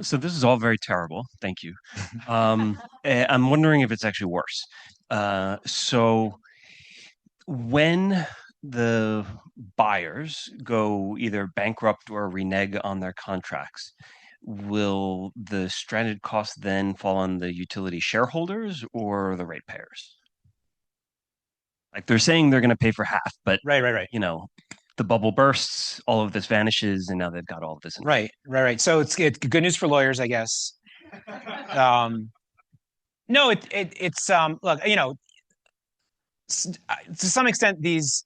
So this is all very terrible. Thank you. I'm wondering if it's actually worse. So when the buyers go either bankrupt or renege on their contracts, will the stranded cost then fall on the utility shareholders or the ratepayers? Like they're saying they're going to pay for half, but right. The bubble bursts, all of this vanishes, and now they've got all of this. Right. So it's good news for lawyers, I guess. No, it's look, to some extent, these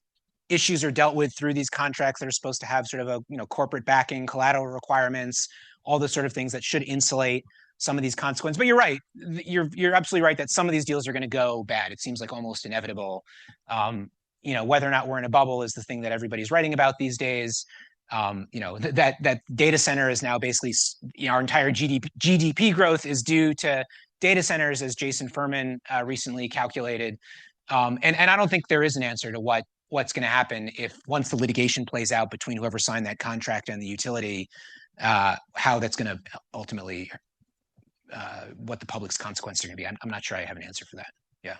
issues are dealt with through these contracts that are supposed to have sort of a corporate backing, collateral requirements, all the sort of things that should insulate some of these consequences. But you're right. You're absolutely right that some of these deals are going to go bad. It seems like almost inevitable. Whether or not we're in a bubble is the thing that everybody's writing about these days. That data center is now basically our entire GDP growth is due to data centers, as Jason Furman recently calculated. And I don't think there is an answer to what's going to happen if once the litigation plays out between whoever signed that contract and the utility, how that's going to ultimately, what the public's consequences are going to be. I'm not sure I have an answer for that. Yeah.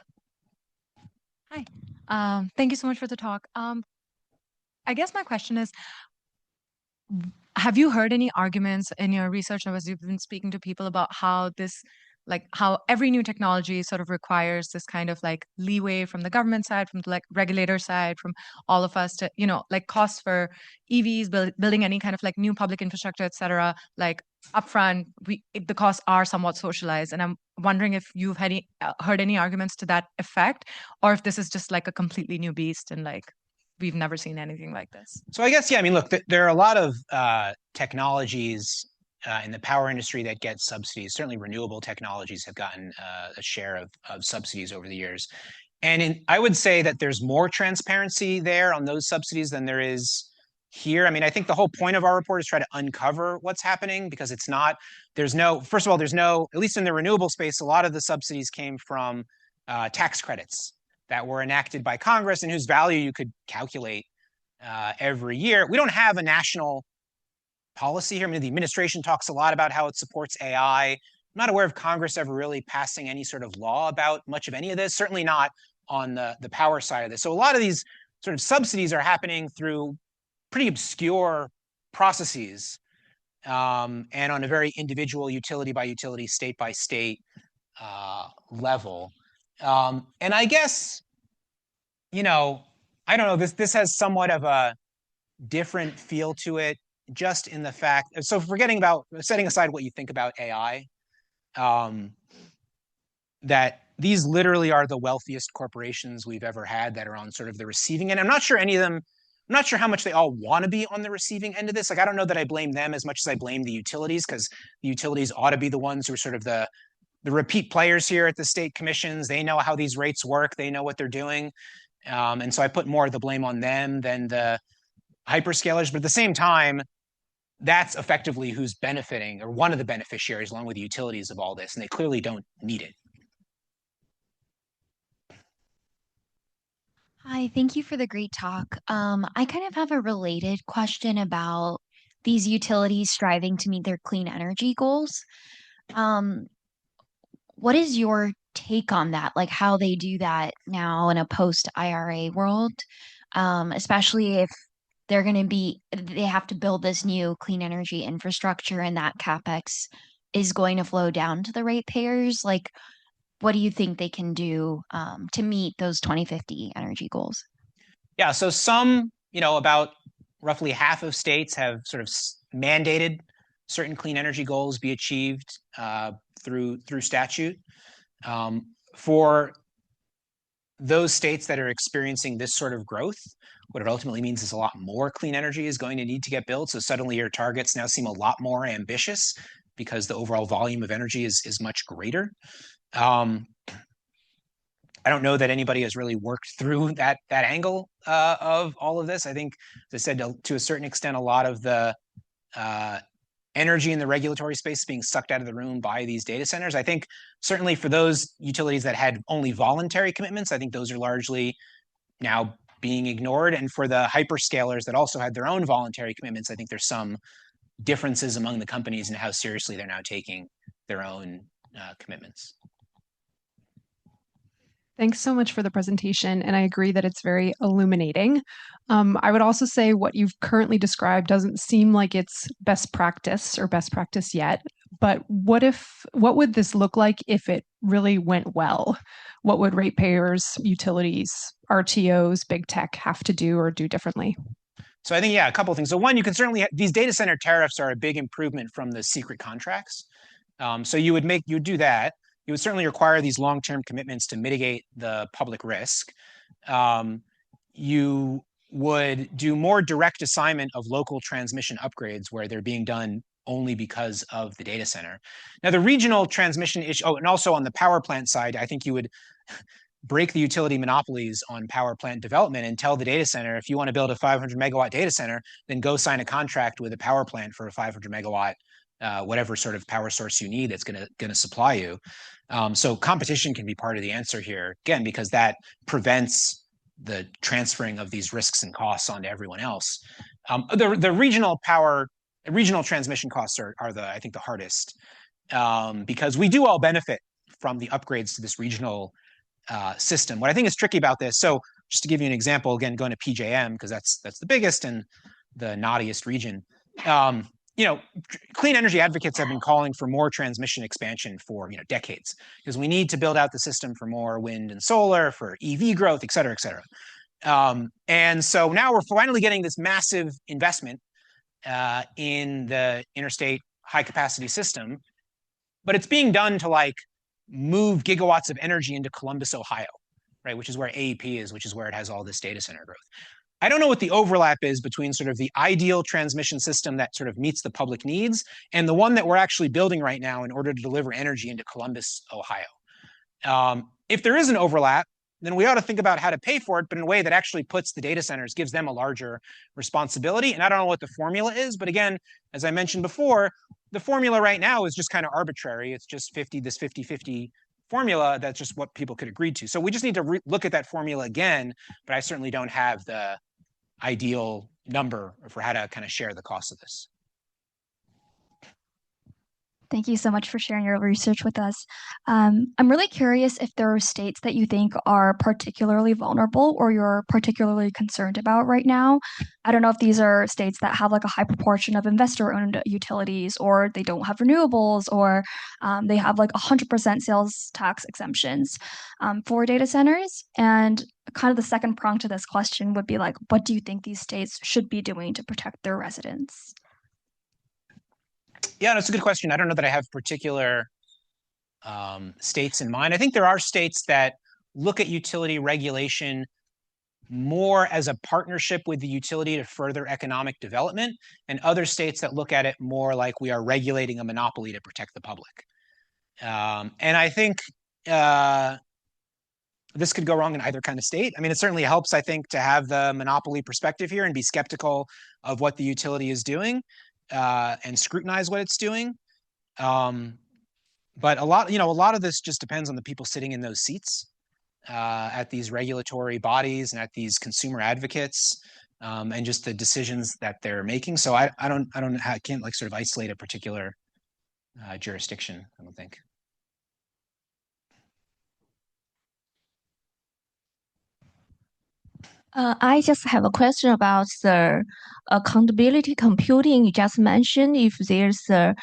Hi. Thank you so much for the talk. I guess my question is, have you heard any arguments in your research or as you've been speaking to people about how this like how every new technology sort of requires this kind of like leeway from the government side, from the like regulator side, from all of us to, like costs for EVs, building any kind of like new public infrastructure, et cetera, like upfront, the costs are somewhat socialized. And I'm wondering if you've heard any arguments to that effect, or if this is just like a completely new beast and like we've never seen anything like this. So I guess, yeah, I mean, look, there are a lot of technologies in the power industry that get subsidies. Certainly renewable technologies have gotten a share of subsidies over the years. And I would say that there's more transparency there on those subsidies than there is here. I mean, I think the whole point of our report is try to uncover what's happening, because first of all, at least in the renewable space, a lot of the subsidies came from tax credits that were enacted by Congress and whose value you could calculate every year. We don't have a national policy here. I mean, the administration talks a lot about how it supports AI. I'm not aware of Congress ever really passing any sort of law about much of any of this, certainly not on the power side of this. So a lot of these sort of subsidies are happening through pretty obscure processes and on a very individual utility by utility, state by state level. And I guess, I don't know, this has somewhat of a different feel to it, just in the fact, so forgetting about, setting aside what you think about AI, that these literally are the wealthiest corporations we've ever had that are on sort of the receiving end. I'm not sure how much they all want to be on the receiving end of this. Like, I don't know that I blame them as much as I blame the utilities, because the utilities ought to be the ones who are sort of the repeat players here at the state commissions. They know how these rates work. They know what they're doing. And so I put more of the blame on them than the hyperscalers. But at the same time, that's effectively who's benefiting, or one of the beneficiaries, along with the utilities, of all this. And they clearly don't need it. Hi, thank you for the great talk. I kind of have a related question about these utilities striving to meet their clean energy goals. What is your take on that? Like how they do that now in a post-IRA world, especially if they have to build this new clean energy infrastructure and that CapEx is going to flow down to the ratepayers. Like, what do you think they can do to meet those 2050 energy goals? Yeah, so about roughly half of states have sort of mandated certain clean energy goals be achieved through statute. For those states that are experiencing this sort of growth, what it ultimately means is a lot more clean energy is going to need to get built. So suddenly your targets now seem a lot more ambitious because the overall volume of energy is much greater. I don't know that anybody has really worked through that angle of all of this. I think, as I said, to a certain extent, a lot of the energy in the regulatory space is being sucked out of the room by these data centers. I think certainly for those utilities that had only voluntary commitments, I think those are largely now being ignored. And for the hyperscalers that also had their own voluntary commitments, I think there's some differences among the companies in how seriously they're now taking their own commitments. Thanks so much for the presentation, and I agree that it's very illuminating. I would also say what you've currently described doesn't seem like it's best practice yet, but what would this look like if it really went well? What would ratepayers, utilities, RTOs, big tech have to do or do differently? So I think, yeah, a couple of things. So one, you can certainly, these data center tariffs are a big improvement from the secret contracts. So you would do that. You would certainly require these long-term commitments to mitigate the public risk. You would do more direct assignment of local transmission upgrades where they're being done only because of the data center. Now, the regional transmission issue, and also on the power plant side, I think you would break the utility monopolies on power plant development and tell the data center, if you want to build a 500 megawatt data center, then go sign a contract with a power plant for a 500 megawatt whatever sort of power source you need that's going to supply you. So competition can be part of the answer here, again, because that prevents the transferring of these risks and costs onto everyone else. The regional transmission costs are I think the hardest, because we do all benefit from the upgrades to this regional system. What I think is tricky about this, so just to give you an example, again, going to PJM, because that's the biggest and the naughtiest region. clean energy advocates have been calling for more transmission expansion for decades, because we need to build out the system for more wind and solar, for EV growth, et cetera, et cetera. And so now we're finally getting this massive investment in the interstate high capacity system, but it's being done to move gigawatts of energy into Columbus, Ohio, right, which is where AEP is, which is where it has all this data center growth. I don't know what the overlap is between sort of the ideal transmission system that sort of meets the public needs and the one that we're actually building right now in order to deliver energy into Columbus, Ohio. If there is an overlap, then we ought to think about how to pay for it, but in a way that actually puts the data centers, gives them a larger responsibility. And I don't know what the formula is, but again, as I mentioned before, the formula right now is just kind of arbitrary. It's just this 50-50 formula. That's just what people could agree to. So we just need to look at that formula again, but I certainly don't have the ideal number for how to kind of share the cost of this. Thank you so much for sharing your research with us. I'm really curious if there are states that you think are particularly vulnerable or you're particularly concerned about right now. I don't know if these are states that have a high proportion of investor-owned utilities, or they don't have renewables, or they have 100% sales tax exemptions for data centers. And kind of the second prong to this question would be what do you think these states should be doing to protect their residents? Yeah, that's a good question. I don't know that I have particular states in mind. I think there are states that look at utility regulation more as a partnership with the utility to further economic development, and other states that look at it more like we are regulating a monopoly to protect the public. And I think this could go wrong in either kind of state. I mean, it certainly helps, I think, to have the monopoly perspective here and be skeptical of what the utility is doing. And scrutinize what it's doing. But a lot of this just depends on the people sitting in those seats at these regulatory bodies and at these consumer advocates, and just the decisions that they're making. So I can't sort of isolate a particular jurisdiction, I don't think. I just have a question about the accountability computing you just mentioned. If there's a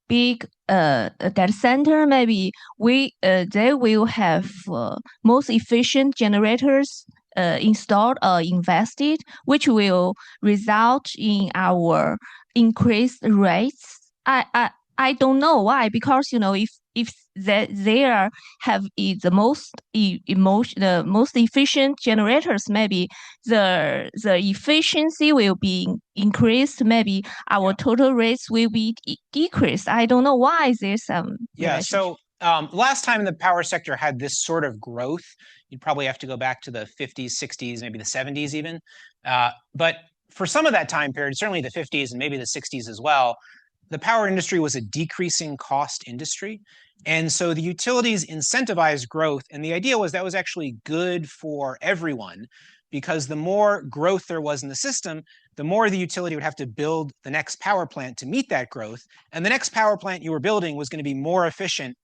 big data center, maybe they will have most efficient generators installed or invested, which will result in our increased rates. I don't know why, because if they have the most efficient generators, maybe the efficiency will be increased. Maybe our total rates will be decreased. I don't know why there's some. Yeah. So last time the power sector had this sort of growth, you'd probably have to go back to the 50s, 60s, maybe the 70s even. But for some of that time period, certainly the 50s and maybe the 60s as well, the power industry was a decreasing cost industry. And so the utilities incentivized growth. And the idea was that was actually good for everyone, because the more growth there was in the system, the more the utility would have to build the next power plant to meet that growth. And the next power plant you were building was going to be more efficient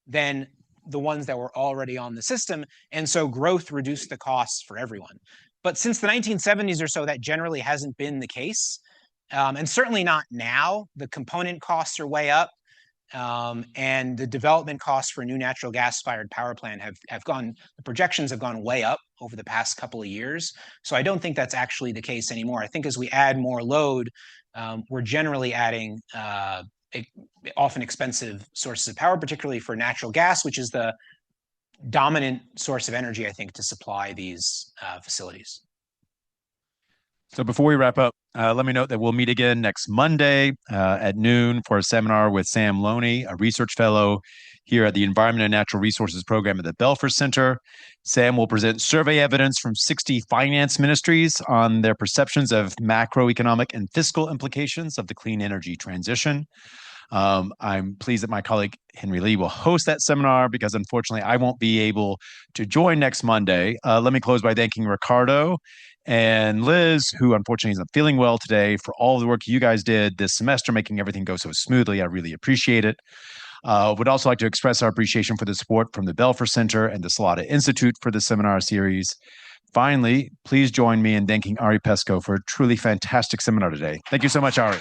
than the ones that were already on the system. And so growth reduced the costs for everyone. But since the 1970s or so, that generally hasn't been the case. And certainly not now. The component costs are way up. And the development costs for a new natural gas-fired power plant the projections have gone way up over the past couple of years. So I don't think that's actually the case anymore. I think as we add more load, we're generally adding often expensive sources of power, particularly for natural gas, which is the dominant source of energy, I think, to supply these facilities. So before we wrap up, let me note that we'll meet again next Monday at noon for a seminar with Sam Loney, a research fellow here at the Environment and Natural Resources Program at the Belfer Center. Sam will present survey evidence from 60 finance ministries on their perceptions of macroeconomic and fiscal implications of the clean energy transition. I'm pleased that my colleague Henry Lee will host that seminar, because unfortunately I won't be able to join next Monday. Let me close by thanking Ricardo and Liz, who unfortunately isn't feeling well today, for all the work you guys did this semester, making everything go so smoothly. I really appreciate it. Would also like to express our appreciation for the support from the Belfer Center and the Salata Institute for the seminar series. Finally, please join me in thanking Ari Pesco for a truly fantastic seminar today. Thank you so much, Ari.